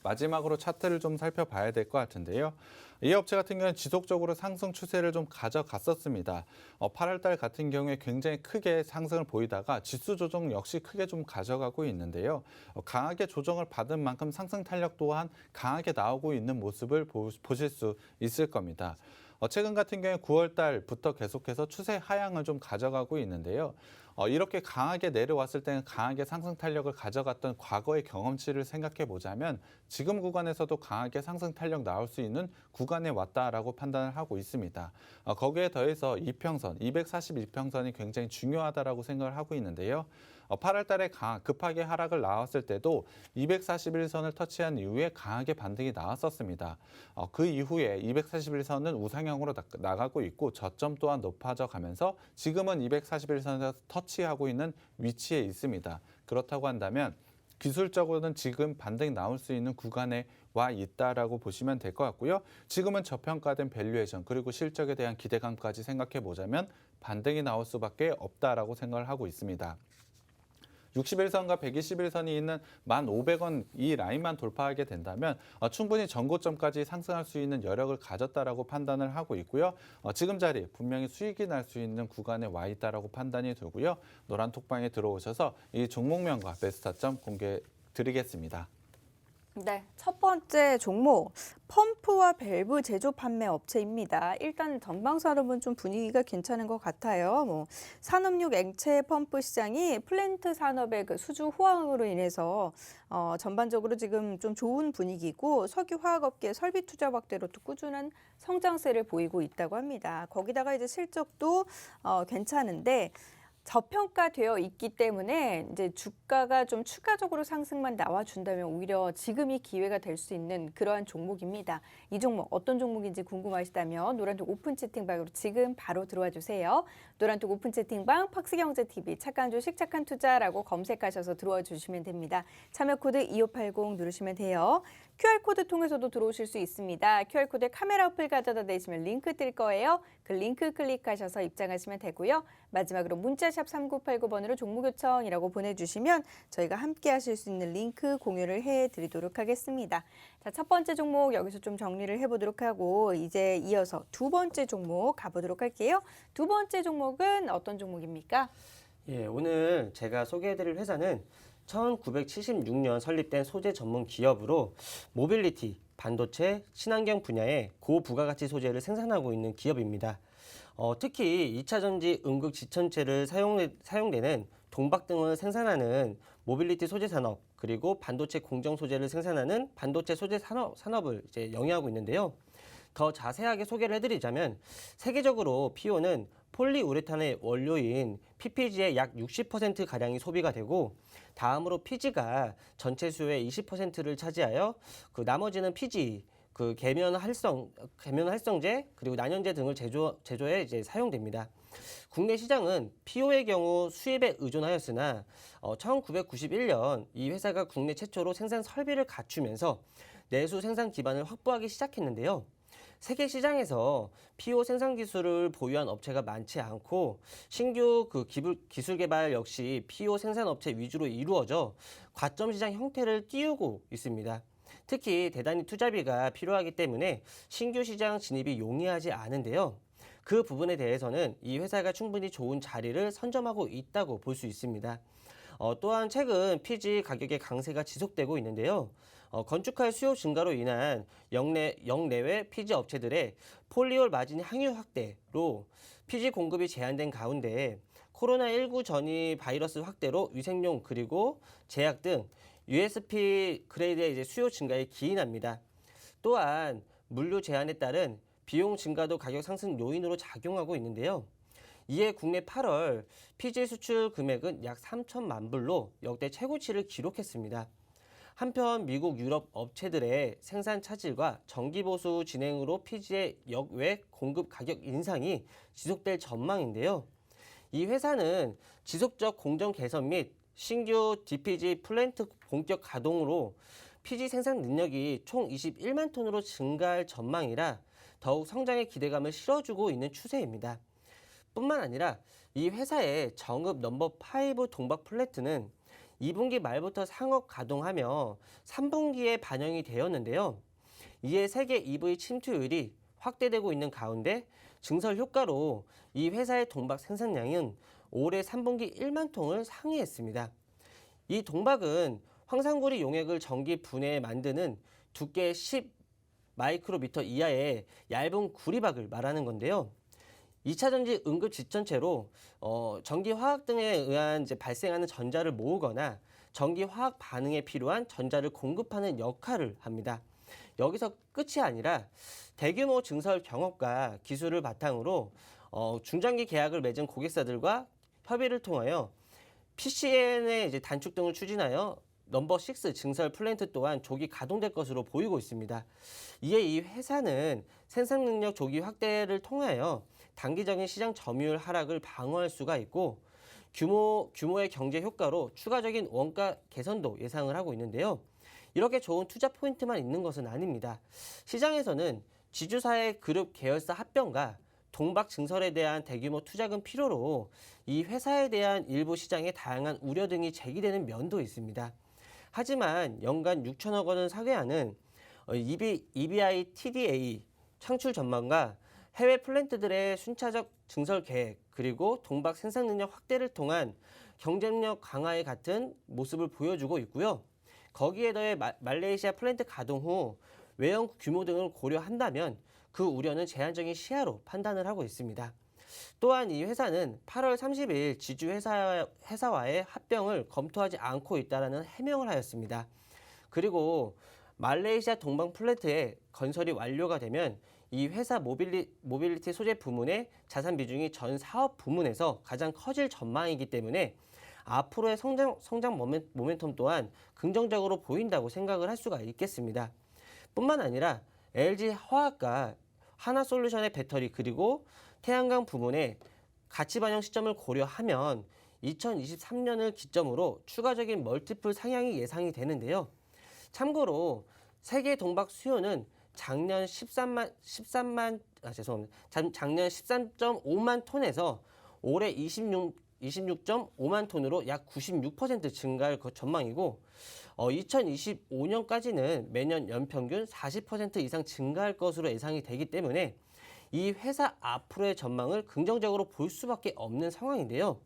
마지막으로 차트를 좀 살펴봐야 될 것 같은데요. 이 업체 같은 경우는 지속적으로 상승 추세를 좀 가져갔었습니다. 8월 달 같은 경우에 굉장히 크게 상승을 보이다가 지수 조정 역시 크게 좀 가져가고 있는데요. 강하게 조정을 받은 만큼 상승 탄력 또한 강하게 나오고 있는 모습을 보실 수 있을 겁니다. 최근 같은 경우에 9월 달부터 계속해서 추세 하향을 좀 가져가고 있는데요. 이렇게 강하게 내려왔을 때는 강하게 상승 탄력을 가져갔던 과거의 경험치를 생각해 보자면 지금 구간에서도 강하게 상승 탄력 나올 수 있는 구간에 왔다라고 판단을 하고 있습니다. 거기에 더해서 이평선, 242평선이 굉장히 중요하다라고 생각을 하고 있는데요. 8월 달에 급하게 하락을 나왔을 때도 241선을 터치한 이후에 강하게 반등이 나왔었습니다. 그 이후에 241선은 우상향으로 나가고 있고 저점 또한 높아져 가면서 지금은 241선에서 터치하고 있는 위치에 있습니다. 그렇다고 한다면 기술적으로는 지금 반등이 나올 수 있는 구간에 와 있다라고 보시면 될 것 같고요. 지금은 저평가된 밸류에이션 그리고 실적에 대한 기대감까지 생각해 보자면 반등이 나올 수밖에 없다라고 생각을 하고 있습니다. 61선과 121선이 있는 1,500원 이 라인만 돌파하게 된다면 충분히 전고점까지 상승할 수 있는 여력을 가졌다라고 판단을 하고 있고요. 지금 자리 분명히 수익이 날 수 있는 구간에 와 있다라고 판단이 되고요. 노란 톡방에 들어오셔서 이 종목명과 매수 타점 공개 드리겠습니다. 네, 첫 번째 종목 펌프와 밸브 제조 판매 업체입니다. 일단 전방산업은 좀 분위기가 괜찮은 것 같아요. 산업용 액체 펌프 시장이 플랜트 산업의 그 수주 호황으로 인해서 전반적으로 지금 좀 좋은 분위기고 석유화학업계 설비 투자 확대로 또 꾸준한 성장세를 보이고 있다고 합니다. 거기다가 이제 실적도 괜찮은데. 저평가되어 있기 때문에 이제 주가가 좀 추가적으로 상승만 나와준다면 오히려 지금이 기회가 될 수 있는 그러한 종목입니다. 이 종목 어떤 종목인지 궁금하시다면 노란톡 오픈 채팅방으로 지금 바로 들어와 주세요. 노란톡 오픈 채팅방 팍스경제TV 착한 주식 착한 투자라고 검색하셔서 들어와 주시면 됩니다. 참여 코드 2580 누르시면 돼요. QR코드 통해서도 들어오실 수 있습니다. QR코드에 카메라 어플 가져다 대시면 링크 뜰 거예요. 그 링크 클릭하셔서 입장하시면 되고요. 마지막으로 문자샵 3989번으로 종목 요청이라고 보내주시면 저희가 함께 하실 수 있는 링크 공유를 해드리도록 하겠습니다. 자, 첫 번째 종목 여기서 좀 정리를 해보도록 하고 이제 이어서 두 번째 종목 가보도록 할게요. 두 번째 종목은 어떤 종목입니까? 예, 오늘 제가 소개해드릴 회사는 1976년 설립된 소재 전문 기업으로 모빌리티, 반도체, 친환경 분야의 고부가가치 소재를 생산하고 있는 기업입니다. 특히 2차 전지 음극 지천체를 사용되는 동박 등을 생산하는 모빌리티 소재 산업, 그리고 반도체 공정 소재를 생산하는 반도체 소재 산업을 이제 영위하고 있는데요. 더 자세하게 소개를 해드리자면 세계적으로 PO는 폴리우레탄의 원료인 PPG의 약 60%가량이 소비가 되고 다음으로 PG가 전체 수요의 20%를 차지하여 그 나머지는 PG, 그 계면활성제 그리고 난연제 등을 제조에 이제 사용됩니다. 국내 시장은 PO의 경우 수입에 의존하였으나 1991년 이 회사가 국내 최초로 생산 설비를 갖추면서 내수 생산 기반을 확보하기 시작했는데요. 세계 시장에서 PO 생산 기술을 보유한 업체가 많지 않고 신규 그 기술 개발 역시 PO 생산 업체 위주로 이루어져 과점 시장 형태를 띄우고 있습니다. 특히 대단히 투자비가 필요하기 때문에 신규 시장 진입이 용이하지 않은데요. 그 부분에 대해서는 이 회사가 충분히 좋은 자리를 선점하고 있다고 볼 수 있습니다. 또한 최근 PG 가격의 강세가 지속되고 있는데요. 건축할 수요 증가로 인한 영내외 PG 업체들의 폴리올 마진 항유 확대로 PG 공급이 제한된 가운데 코로나19 전이 바이러스 확대로 위생용 그리고 제약 등 USP 그레이드의 이제 수요 증가에 기인합니다. 또한 물류 제한에 따른 비용 증가도 가격 상승 요인으로 작용하고 있는데요. 이에 국내 8월 PG 수출 금액은 약 3천만 불로 역대 최고치를 기록했습니다. 한편 미국, 유럽 업체들의 생산 차질과 정기 보수 진행으로 PG의 역외 공급 가격 인상이 지속될 전망인데요. 이 회사는 지속적 공정 개선 및 신규 DPG 플랜트 본격 가동으로 PG 생산 능력이 총 21만 톤으로 증가할 전망이라 더욱 성장의 기대감을 실어주고 있는 추세입니다. 뿐만 아니라 이 회사의 정읍 넘버 5 동박 플랜트는 2분기 말부터 상업 가동하며 3분기에 반영이 되었는데요. 이에 세계 EV 침투율이 확대되고 있는 가운데 증설 효과로 이 회사의 동박 생산량은 올해 3분기 1만 통을 상회했습니다. 이 동박은 황산구리 용액을 전기 분해에 만드는 두께 마이크로미터 이하의 얇은 구리박을 말하는 건데요. 2차 전지 응급 지천체로 전기 화학 등에 의한 이제 발생하는 전자를 모으거나 전기 화학 반응에 필요한 전자를 공급하는 역할을 합니다. 여기서 끝이 아니라 대규모 증설 경업과 기술을 바탕으로 중장기 계약을 맺은 고객사들과 협의를 통하여 PCN의 이제 단축 등을 추진하여 넘버 6 증설 플랜트 또한 조기 가동될 것으로 보이고 있습니다. 이에 이 회사는 생산 능력 조기 확대를 통하여 단기적인 시장 점유율 하락을 방어할 수가 있고 규모의 경제 효과로 추가적인 원가 개선도 예상을 하고 있는데요. 이렇게 좋은 투자 포인트만 있는 것은 아닙니다. 시장에서는 지주사의 그룹 계열사 합병과 동박 증설에 대한 대규모 투자금 필요로 이 회사에 대한 일부 시장의 다양한 우려 등이 제기되는 면도 있습니다. 하지만 연간 6천억 원을 사괴하는 EBI TDA 창출 전망과 해외 플랜트들의 순차적 증설 계획 그리고 동박 생산 능력 확대를 통한 경쟁력 강화에 같은 모습을 보여주고 있고요. 거기에 더해 말레이시아 플랜트 가동 후 외형 규모 등을 고려한다면 그 우려는 제한적인 시야로 판단을 하고 있습니다. 또한 이 회사는 8월 30일 지주 회사와의 합병을 검토하지 않고 있다라는 해명을 하였습니다. 그리고 말레이시아 동방 플랜트의 건설이 완료가 되면 이 회사 모빌리티 소재 부문의 자산 비중이 전 사업 부문에서 가장 커질 전망이기 때문에 앞으로의 성장 모멘텀 또한 긍정적으로 보인다고 생각을 할 수가 있겠습니다. 뿐만 아니라 LG 화학과 하나솔루션의 배터리 그리고 태양광 부문의 가치 반영 시점을 고려하면 2023년을 기점으로 추가적인 멀티플 상향이 예상이 되는데요. 참고로 세계 동박 수요는 작년 13.5만 톤에서 올해 26.5만 톤으로 약 96% 증가할 전망이고 2025년까지는 매년 연평균 40% 이상 증가할 것으로 예상이 되기 때문에 이 회사 앞으로의 전망을 긍정적으로 볼 수밖에 없는 상황인데요.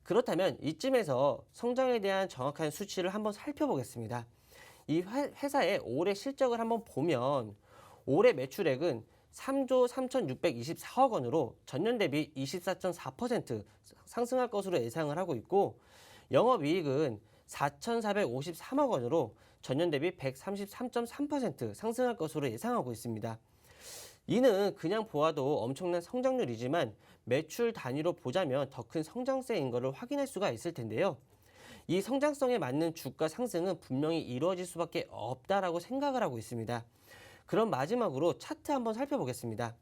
그렇다면 이쯤에서 성장에 대한 정확한 수치를 한번 살펴보겠습니다. 이 회사의 올해 실적을 한번 보면 올해 매출액은 3조 3,624억 원으로 전년 대비 24.4% 상승할 것으로 예상을 하고 있고 영업이익은 4,453억 원으로 전년 대비 133.3% 상승할 것으로 예상하고 있습니다. 이는 그냥 보아도 엄청난 성장률이지만 매출 단위로 보자면 더 큰 성장세인 것을 확인할 수가 있을 텐데요. 이 성장성에 맞는 주가 상승은 분명히 이루어질 수밖에 없다라고 생각을 하고 있습니다. 그럼 마지막으로 차트 한번 살펴보겠습니다.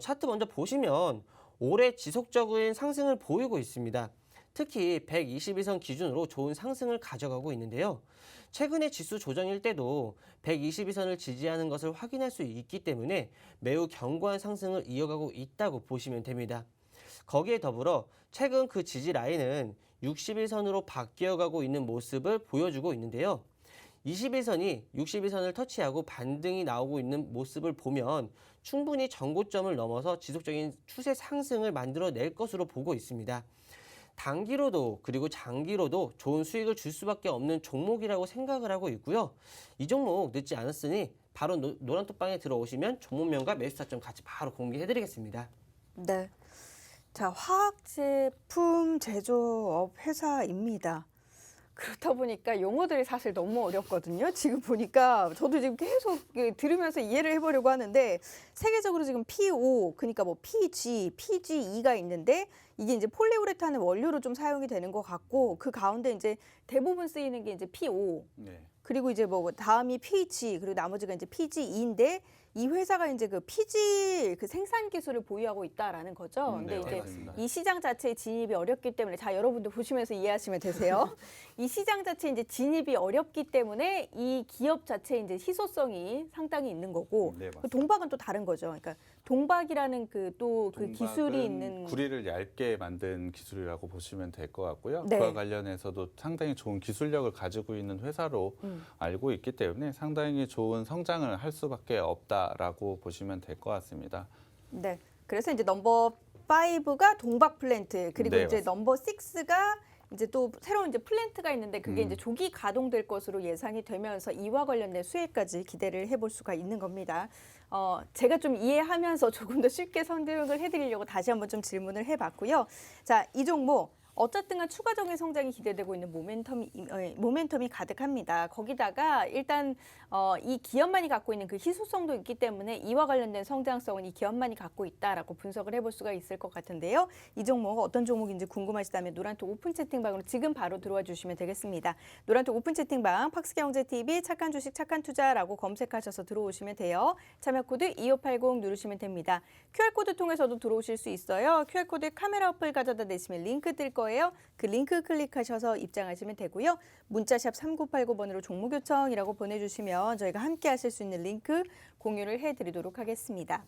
차트 먼저 보시면 올해 지속적인 상승을 보이고 있습니다. 특히 121선 기준으로 좋은 상승을 가져가고 있는데요. 최근에 지수 조정일 때도 122선을 지지하는 것을 확인할 수 있기 때문에 매우 견고한 상승을 이어가고 있다고 보시면 됩니다. 거기에 더불어 최근 그 지지 라인은 61선으로 바뀌어가고 있는 모습을 보여주고 있는데요. 21선이 61선을 터치하고 반등이 나오고 있는 모습을 보면 충분히 전고점을 넘어서 지속적인 추세 상승을 만들어낼 것으로 보고 있습니다. 단기로도 그리고 장기로도 좋은 수익을 줄 수밖에 없는 종목이라고 생각을 하고 있고요. 이 종목 늦지 않았으니 바로 노란톡방에 들어오시면 종목명과 매수 타점 같이 바로 공개해드리겠습니다. 네. 자, 화학 제품 제조업 회사입니다. 그렇다 보니까 용어들이 사실 너무 어렵거든요. 지금 보니까 저도 지금 계속 들으면서 이해를 해보려고 하는데 세계적으로 지금 PO, 그러니까 뭐 PG, PGE가 있는데 이게 이제 폴리우레탄의 원료로 좀 사용이 되는 것 같고 그 가운데 이제 대부분 쓰이는 게 이제 PO. 네. 그리고 이제 뭐 다음이 PG 그리고 나머지가 이제 PGE인데 이 회사가 이제 그 PG 그 생산 기술을 보유하고 있다라는 거죠. 근데 네, 이제 맞습니다. 이 시장 자체에 진입이 어렵기 때문에 자 여러분들 보시면서 이해하시면 되세요. 이 시장 자체 이제 진입이 어렵기 때문에 이 기업 자체 이제 희소성이 상당히 있는 거고 네, 맞습니다. 그 동박은 또 다른 거죠. 그러니까 동박이라는 그 또 그 기술이 동박은 있는 구리를 얇게 만든 기술이라고 보시면 될 것 같고요. 네. 그와 관련해서도 상당히 좋은 기술력을 가지고 있는 회사로 알고 있기 때문에 상당히 좋은 성장을 할 수밖에 없다라고 보시면 될 것 같습니다. 네. 그래서 이제 넘버 5가 동박 플랜트 그리고 네, 이제 맞습니다. 넘버 6가 이제 또 새로운 이제 플랜트가 있는데 그게 이제 조기 가동될 것으로 예상이 되면서 이와 관련된 수혜까지 기대를 해볼 수가 있는 겁니다. 제가 좀 이해하면서 조금 더 쉽게 설명을 해드리려고 다시 한번 좀 질문을 해봤고요. 자, 이 종목. 어쨌든 간 추가적인 성장이 기대되고 있는 모멘텀이 가득합니다. 거기다가 일단 이 기업만이 갖고 있는 그 희소성도 있기 때문에 이와 관련된 성장성은 이 기업만이 갖고 있다라고 분석을 해볼 수가 있을 것 같은데요. 이 종목 어떤 종목인지 궁금하시다면 노란톡 오픈 채팅방으로 지금 바로 들어와 주시면 되겠습니다. 노란톡 오픈 채팅방 팍스경제TV 착한 주식 착한 투자라고 검색하셔서 들어오시면 돼요. 참여 코드 2580 누르시면 됩니다. QR코드 통해서도 들어오실 수 있어요. QR코드 카메라 어플 가져다 대시면 링크 뜰 거예요. 그 링크 클릭하셔서 입장하시면 되고요. 문자샵 3989번으로 종목 요청이라고 보내주시면 저희가 함께 하실 수 있는 링크 공유를 해드리도록 하겠습니다.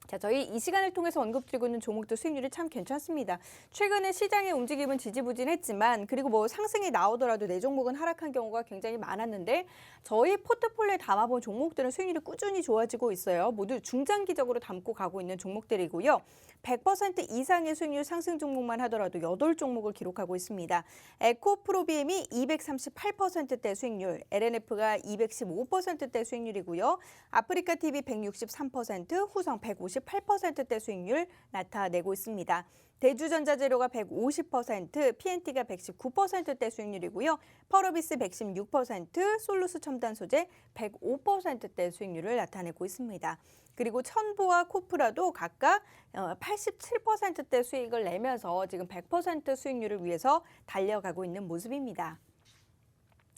자, 저희 이 시간을 통해서 언급드리고 있는 종목들 수익률이 참 괜찮습니다. 최근에 시장의 움직임은 지지부진했지만 그리고 뭐 상승이 나오더라도 내 종목은 하락한 경우가 굉장히 많았는데 저희 포트폴리오에 담아본 종목들은 수익률이 꾸준히 좋아지고 있어요. 모두 중장기적으로 담고 가고 있는 종목들이고요. 100% 이상의 수익률 상승 종목만 하더라도 8종목을 기록하고 있습니다. 에코프로비엠이 238%대 수익률, LNF가 215%대 수익률이고요. 아프리카TV 163%, 후성 158%대 수익률 나타내고 있습니다. 대주전자재료가 150%, PNT가 119%대 수익률이고요. 펄어비스 116%, 솔루스 첨단소재 105%대 수익률을 나타내고 있습니다. 그리고 천보와 코프라도 각각 87%대 수익을 내면서 지금 100% 수익률을 위해서 달려가고 있는 모습입니다.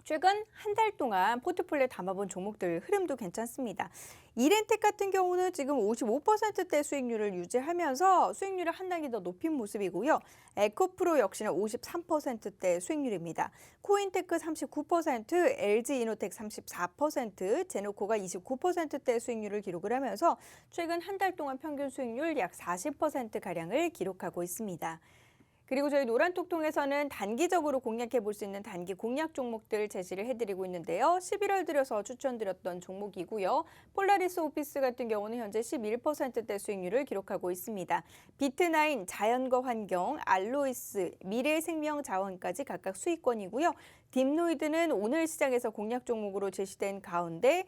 최근 한 달 동안 포트폴리오에 담아본 종목들 흐름도 괜찮습니다. 이렌텍 같은 경우는 지금 55%대 수익률을 유지하면서 수익률을 한 단계 더 높인 모습이고요. 에코프로 역시나 53%대 수익률입니다. 코인테크 39%, LG이노텍 34%, 제노코가 29%대 수익률을 기록을 하면서 최근 한 달 동안 평균 수익률 약 40%가량을 기록하고 있습니다. 그리고 저희 노란톡 통해서는 단기적으로 공략해 볼 수 있는 단기 공략 종목들 제시를 해드리고 있는데요. 11월 들여서 추천드렸던 종목이고요. 폴라리스 오피스 같은 경우는 현재 11%대 수익률을 기록하고 있습니다. 비트나인, 자연거 환경, 알로이스, 미래생명자원까지 각각 수익권이고요. 딥노이드는 오늘 시장에서 공략 종목으로 제시된 가운데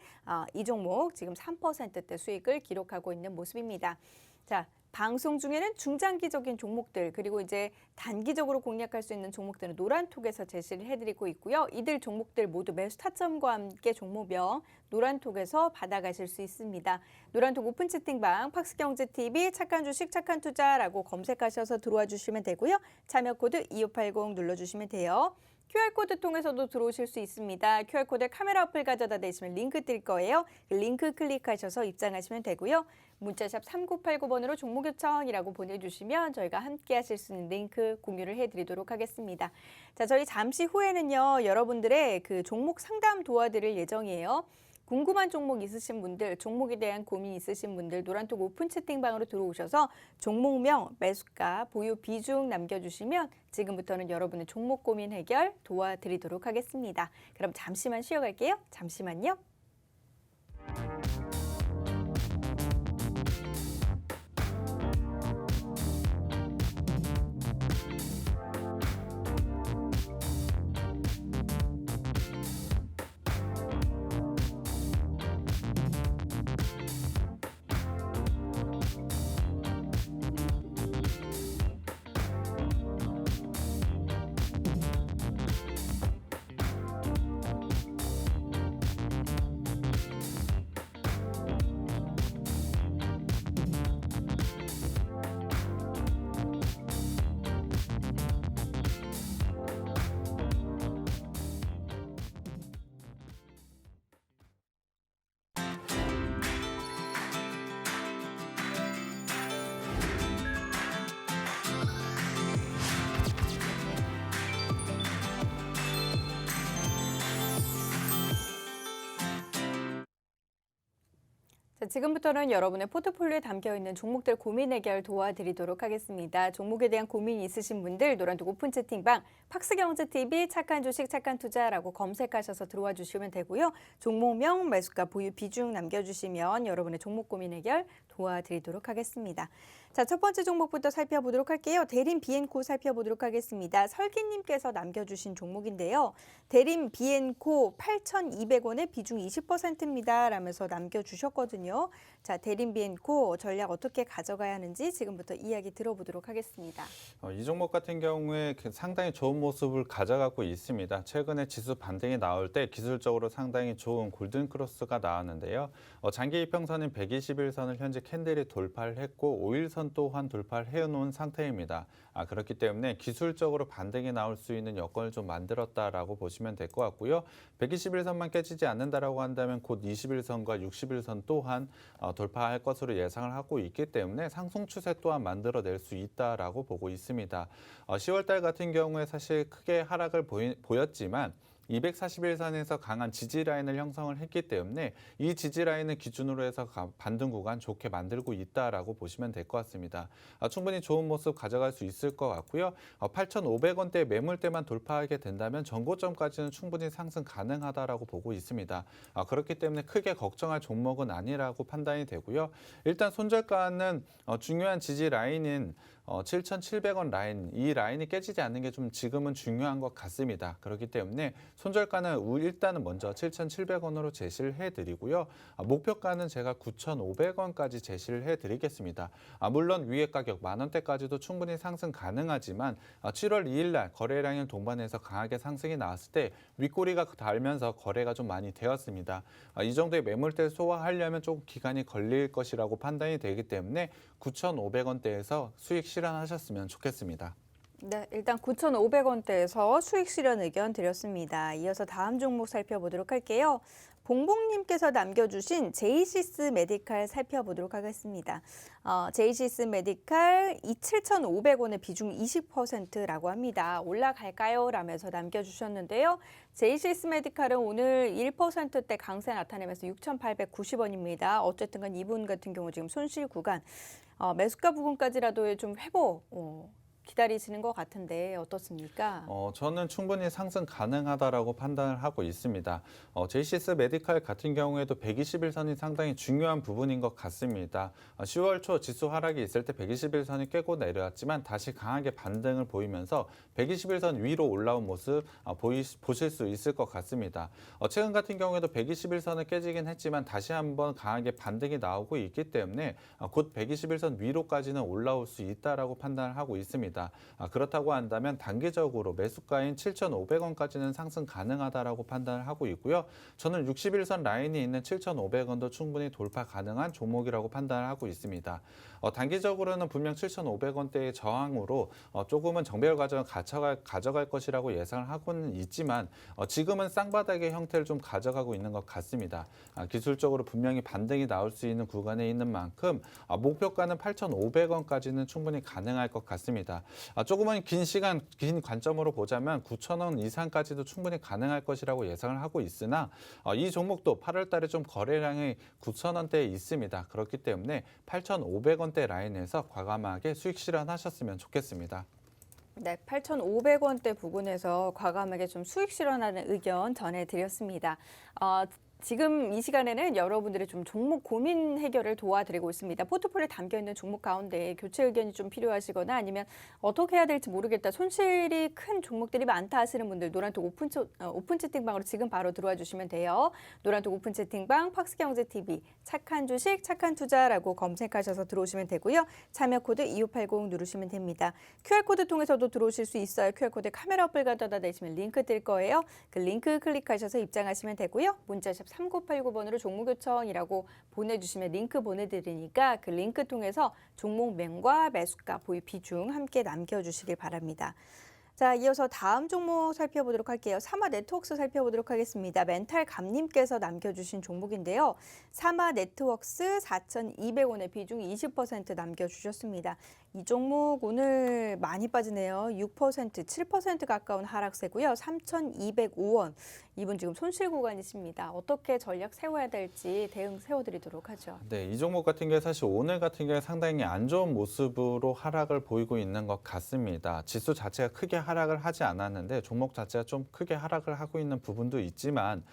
이 종목 지금 3%대 수익을 기록하고 있는 모습입니다. 자, 방송 중에는 중장기적인 종목들 그리고 이제 단기적으로 공략할 수 있는 종목들은 노란톡에서 제시를 해드리고 있고요. 이들 종목들 모두 매수 타점과 함께 종목명 노란톡에서 받아가실 수 있습니다. 노란톡 오픈 채팅방 팍스경제TV 착한 주식 착한 투자라고 검색하셔서 들어와 주시면 되고요. 참여 코드 2580 눌러주시면 돼요. QR코드 통해서도 들어오실 수 있습니다. QR코드 카메라 어플 가져다 대시면 링크 뜰 거예요. 링크 클릭하셔서 입장하시면 되고요. 문자샵 3989번으로 종목 요청이라고 보내주시면 저희가 함께 하실 수 있는 링크 공유를 해드리도록 하겠습니다. 자, 저희 잠시 후에는요. 여러분들의 그 종목 상담 도와드릴 예정이에요. 궁금한 종목 있으신 분들, 종목에 대한 고민 있으신 분들 노란톡 오픈 채팅방으로 들어오셔서 종목명, 매수가, 보유 비중 남겨주시면 지금부터는 여러분의 종목 고민 해결 도와드리도록 하겠습니다. 그럼 잠시만 쉬어갈게요. 잠시만요. 자, 지금부터는 여러분의 포트폴리오에 담겨있는 종목들 고민 해결 도와드리도록 하겠습니다. 종목에 대한 고민이 있으신 분들 노란톡 오픈 채팅방 팍스경제TV 착한 주식 착한 투자라고 검색하셔서 들어와 주시면 되고요. 종목명, 매수가, 보유 비중 남겨주시면 여러분의 종목 고민 해결 도와드리도록 하겠습니다. 자, 첫 번째 종목부터 살펴보도록 할게요. 대림 비엔코 살펴보도록 하겠습니다. 설기님께서 남겨주신 종목인데요. 대림 비엔코 8,200원에 비중 20%입니다. 라면서 남겨주셨거든요. 자, 대림 비엔코 전략 어떻게 가져가야 하는지 지금부터 이야기 들어보도록 하겠습니다. 이 종목 같은 경우에 상당히 좋은 모습을 가져가고 있습니다. 최근에 지수 반등이 나올 때 기술적으로 상당히 좋은 골든 크로스가 나왔는데요. 장기 이평선인 121선을 현재 캔들이 돌파를 했고 5일선 또한 돌파를 해놓은 상태입니다. 그렇기 때문에 기술적으로 반등이 나올 수 있는 여건을 좀 만들었다라고 보시면 될 것 같고요. 121선만 깨지지 않는다라고 한다면 곧 21선과 61선 또한 돌파할 것으로 예상을 하고 있기 때문에 상승 추세 또한 만들어낼 수 있다라고 보고 있습니다. 10월달 같은 경우에 사실 크게 하락을 보였지만 241선에서 강한 지지 라인을 형성을 했기 때문에 이 지지 라인을 기준으로 해서 반등 구간 좋게 만들고 있다라고 보시면 될 것 같습니다. 충분히 좋은 모습 가져갈 수 있을 것 같고요. 8,500원대 매물대만 돌파하게 된다면 전고점까지는 충분히 상승 가능하다라고 보고 있습니다. 그렇기 때문에 크게 걱정할 종목은 아니라고 판단이 되고요. 일단 손절가는 중요한 지지 라인인 7,700원 라인, 이 라인이 깨지지 않는 게 좀 지금은 중요한 것 같습니다. 그렇기 때문에 손절가는 일단은 먼저 7,700원으로 제시를 해드리고요. 목표가는 제가 9,500원까지 제시를 해드리겠습니다. 물론 위에 가격 10,000원대까지도 충분히 상승 가능하지만 7월 2일 날 거래량을 동반해서 강하게 상승이 나왔을 때 윗꼬리가 달면서 거래가 좀 많이 되었습니다. 이 정도의 매물대를 소화하려면 조금 기간이 걸릴 것이라고 판단이 되기 때문에 9,500원대에서 수익 실현하셨으면 좋겠습니다. 네, 일단 9,500원대에서 수익 실현 의견 드렸습니다. 이어서 다음 종목 살펴보도록 할게요. 봉봉님께서 남겨주신 제이시스 메디칼 살펴보도록 하겠습니다. 제이시스 메디칼 7,500원의 비중 20%라고 합니다. 올라갈까요? 라면서 남겨주셨는데요. 제이시스 메디칼은 오늘 1%대 강세 나타내면서 6,890원입니다. 어쨌든 간 이분 같은 경우 지금 손실 구간, 매수가 부분까지라도 좀 회복 기다리시는 것 같은데 어떻습니까? 저는 충분히 상승 가능하다라고 판단을 하고 있습니다. 제이시스 메디칼 같은 경우에도 121선이 상당히 중요한 부분인 것 같습니다. 10월 초 지수 하락이 있을 때 121선이 깨고 내려왔지만 다시 강하게 반등을 보이면서 121선 위로 올라온 모습 보실 수 있을 것 같습니다. 최근 같은 경우에도 121선을 깨지긴 했지만 다시 한번 강하게 반등이 나오고 있기 때문에 곧 121선 위로까지는 올라올 수 있다라고 판단을 하고 있습니다. 그렇다고 한다면 단기적으로 매수가인 7,500원까지는 상승 가능하다라고 판단을 하고 있고요. 저는 61선 라인이 있는 7,500원도 충분히 돌파 가능한 종목이라고 판단을 하고 있습니다. 단기적으로는 분명 7,500원대의 저항으로 조금은 정배열 과정을 가져갈 것이라고 예상을 하고는 있지만 지금은 쌍바닥의 형태를 좀 가져가고 있는 것 같습니다. 기술적으로 분명히 반등이 나올 수 있는 구간에 있는 만큼 목표가는 8,500원까지는 충분히 가능할 것 같습니다. 조금은 긴 관점으로 보자면 9,000원 이상까지도 충분히 가능할 것이라고 예상을 하고 있으나 이 종목도 8월 달에 좀 거래량이 9,000원대에 있습니다. 그렇기 때문에 8,500원대 라인에서 과감하게 수익 실현하셨으면 좋겠습니다. 네, 8,500원대 부근에서 과감하게 좀 수익 실현하는 의견 전해드렸습니다. 지금 이 시간에는 여러분들의 좀 종목 고민 해결을 도와드리고 있습니다. 포트폴리오에 담겨있는 종목 가운데 교체 의견이 좀 필요하시거나 아니면 어떻게 해야 될지 모르겠다, 손실이 큰 종목들이 많다 하시는 분들 노란톡 오픈 채팅방으로 지금 바로 들어와 주시면 돼요. 노란톡 오픈 채팅방 팍스경제TV 착한 주식 착한 투자라고 검색하셔서 들어오시면 되고요. 참여 코드 2580 누르시면 됩니다. QR코드 통해서도 들어오실 수 있어요. QR코드 카메라 어플 갖다 대시면 링크 뜰 거예요. 그 링크 클릭하셔서 입장하시면 되고요. 문자샵 3989번으로 종목 요청이라고 보내주시면 링크 보내드리니까 그 링크 통해서 종목명과 매수가, 보유 비중 함께 남겨주시길 바랍니다. 자, 이어서 다음 종목 살펴보도록 할게요. 사마네트웍스 살펴보도록 하겠습니다. 멘탈 감님께서 남겨주신 종목인데요. 사마네트웍스 4,200원의 비중 20% 남겨주셨습니다. 이 종목 오늘 많이 빠지네요. 6%, 7% 가까운 하락세고요. 3,205원. 이분 지금 손실 구간이십니다. 어떻게 전략 세워야 될지 대응 세워드리도록 하죠. 네, 이 종목 같은 경우에 사실 오늘 같은 경우에 상당히 안 좋은 모습으로 하락을 보이고 있는 것 같습니다. 지수 자체가 크게 하락을 하지 않았는데 종목 자체가 좀 크게 하락을 하고 있는 부분도 있지만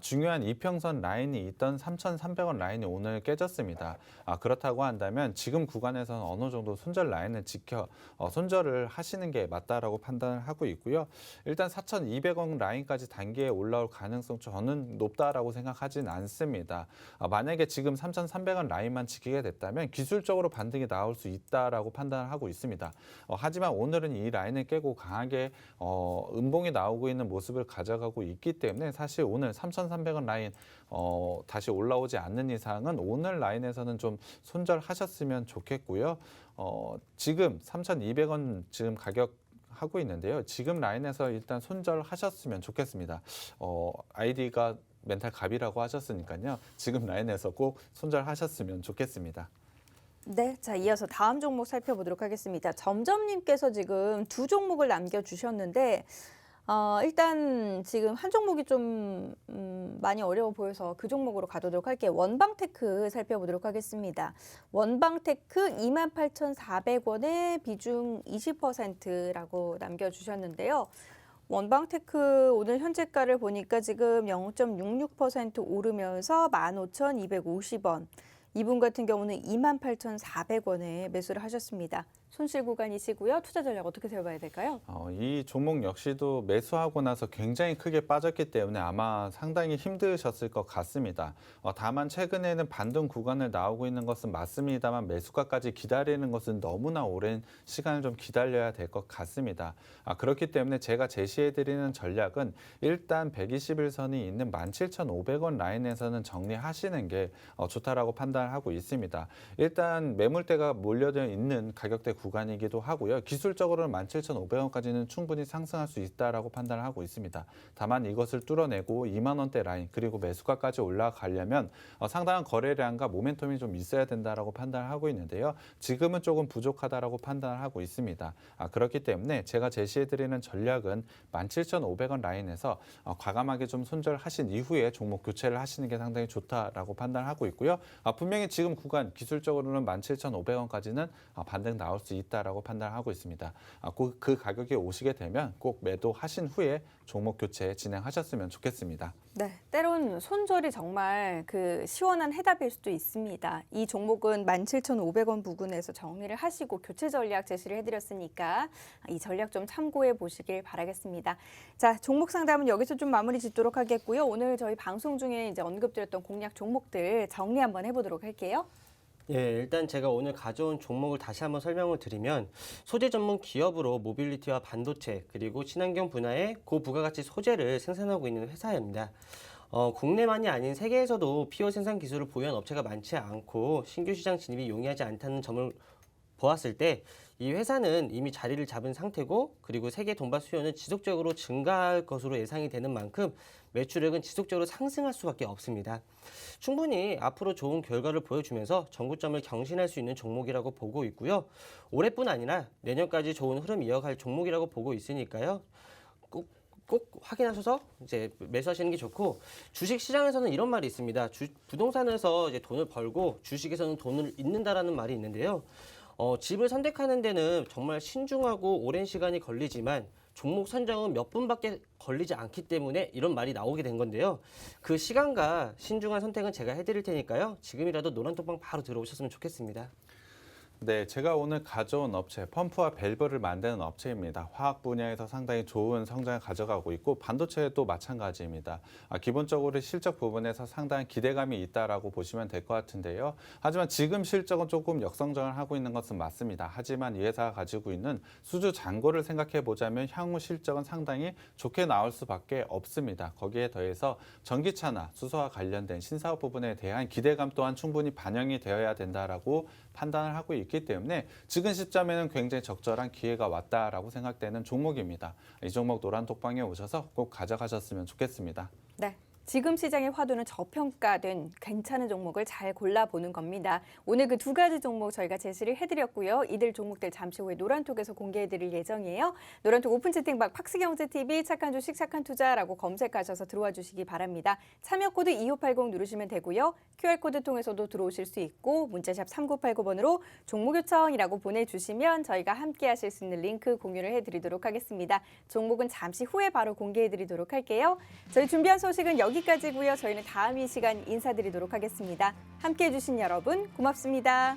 중요한 이평선 라인이 있던 3,300원 라인이 오늘 깨졌습니다. 그렇다고 한다면 지금 구간에서는 어느 정도 손절 라인을 지켜 손절을 하시는 게 맞다라고 판단을 하고 있고요. 일단 4,200원 라인까지 단기에 올라올 가능성 저는 높다라고 생각하진 않습니다. 만약에 지금 3,300원 라인만 지키게 됐다면 기술적으로 반등이 나올 수 있다라고 판단을 하고 있습니다. 하지만 오늘은 이 라인을 깨고 강하게 음봉이 나오고 있는 모습을 가져가고 있기 때문에 사실 오늘 3,300원 라인 다시 올라오지 않는 이상은 오늘 라인에서는 좀 손절하셨으면 좋겠고요. 지금 3,200원 지금 가격 하고 있는데요. 지금 라인에서 일단 손절하셨으면 좋겠습니다. 아이디가 멘탈 갑이라고 하셨으니까요. 지금 라인에서 꼭 손절하셨으면 좋겠습니다. 네, 자 이어서 다음 종목 살펴보도록 하겠습니다. 점점님께서 지금 두 종목을 남겨주셨는데 일단 지금 한 종목이 좀 많이 어려워 보여서 그 종목으로 가도록 할게요. 원방테크 살펴보도록 하겠습니다. 원방테크 28,400원에 비중 20%라고 남겨주셨는데요. 원방테크 오늘 현재가를 보니까 지금 0.66% 오르면서 15,250원. 이분 같은 경우는 28,400원에 매수를 하셨습니다. 손실 구간이시고요. 투자 전략 어떻게 세워봐야 될까요? 이 종목 역시도 매수하고 나서 굉장히 크게 빠졌기 때문에 아마 상당히 힘드셨을 것 같습니다. 다만 최근에는 반등 구간을 나오고 있는 것은 맞습니다만 매수가까지 기다리는 것은 너무나 오랜 시간을 좀 기다려야 될 것 같습니다. 그렇기 때문에 제가 제시해드리는 전략은 일단 121선이 있는 17,500원 라인에서는 정리하시는 게 좋다라고 판단하고 있습니다. 일단 매물대가 몰려져 있는 가격대 구간이기도 하고요. 기술적으로는 17,500원까지는 충분히 상승할 수 있다라고 판단을 하고 있습니다. 다만 이것을 뚫어내고 2만 원대 라인 그리고 매수가까지 올라가려면 상당한 거래량과 모멘텀이 좀 있어야 된다라고 판단을 하고 있는데요. 지금은 조금 부족하다라고 판단을 하고 있습니다. 그렇기 때문에 제가 제시해드리는 전략은 17,500원 라인에서 과감하게 좀 손절하신 이후에 종목 교체를 하시는 게 상당히 좋다라고 판단을 하고 있고요. 분명히 지금 구간 기술적으로는 17,500원까지는 반등 나올 수 있다라고 판단하고 있습니다. 그 가격에 오시게 되면 꼭 매도하신 후에 종목 교체 진행하셨으면 좋겠습니다. 네, 때론 손절이 정말 그 시원한 해답일 수도 있습니다. 이 종목은 17,500원 부근에서 정리를 하시고 교체 전략 제시를 해드렸으니까 이 전략 좀 참고해 보시길 바라겠습니다. 자, 종목 상담은 여기서 좀 마무리 짓도록 하겠고요. 오늘 저희 방송 중에 이제 언급드렸던 공략 종목들 정리 한번 해보도록 할게요. 예, 일단 제가 오늘 가져온 종목을 다시 한번 설명을 드리면 소재 전문 기업으로 모빌리티와 반도체 그리고 친환경 분야의 고부가가치 소재를 생산하고 있는 회사입니다. 국내만이 아닌 세계에서도 PO 생산 기술을 보유한 업체가 많지 않고 신규 시장 진입이 용이하지 않다는 점을 보았을 때 이 회사는 이미 자리를 잡은 상태고 그리고 세계 돈바 수요는 지속적으로 증가할 것으로 예상이 되는 만큼 매출액은 지속적으로 상승할 수밖에 없습니다. 충분히 앞으로 좋은 결과를 보여주면서 정구점을 경신할 수 있는 종목이라고 보고 있고요. 올해뿐 아니라 내년까지 좋은 흐름 이어갈 종목이라고 보고 있으니까요. 꼭 확인하셔서 이제 매수하시는 게 좋고 주식 시장에서는 이런 말이 있습니다. 부동산에서 이제 돈을 벌고 주식에서는 돈을 잃는다라는 말이 있는데요. 집을 선택하는 데는 정말 신중하고 오랜 시간이 걸리지만 종목 선정은 몇 분밖에 걸리지 않기 때문에 이런 말이 나오게 된 건데요. 그 시간과 신중한 선택은 제가 해드릴 테니까요. 지금이라도 노란톡방 바로 들어오셨으면 좋겠습니다. 네, 제가 오늘 가져온 업체, 펌프와 밸브를 만드는 업체입니다. 화학 분야에서 상당히 좋은 성장을 가져가고 있고 반도체도 마찬가지입니다. 기본적으로 실적 부분에서 상당한 기대감이 있다라고 보시면 될 것 같은데요. 하지만 지금 실적은 조금 역성장을 하고 있는 것은 맞습니다. 하지만 이 회사가 가지고 있는 수주 잔고를 생각해 보자면 향후 실적은 상당히 좋게 나올 수밖에 없습니다. 거기에 더해서 전기차나 수소와 관련된 신사업 부분에 대한 기대감 또한 충분히 반영이 되어야 된다라고 판단을 하고 있기 때문에 지금 시점에는 굉장히 적절한 기회가 왔다라고 생각되는 종목입니다. 이 종목 노란톡방에 오셔서 꼭 가져가셨으면 좋겠습니다. 네. 지금 시장의 화두는 저평가된 괜찮은 종목을 잘 골라보는 겁니다. 오늘 그 두 가지 종목 저희가 제시를 해드렸고요. 이들 종목들 잠시 후에 노란톡에서 공개해드릴 예정이에요. 노란톡 오픈 채팅방 팍스경제TV 착한 주식 착한 투자라고 검색하셔서 들어와 주시기 바랍니다. 참여 코드 2580 누르시면 되고요. QR코드 통해서도 들어오실 수 있고 문자샵 3989번으로 종목 요청이라고 보내주시면 저희가 함께 하실 수 있는 링크 공유를 해드리도록 하겠습니다. 종목은 잠시 후에 바로 공개해드리도록 할게요. 저희 준비한 소식은 여기 여기까지고요. 저희는 다음 이 시간 인사드리도록 하겠습니다. 함께해 주신 여러분 고맙습니다.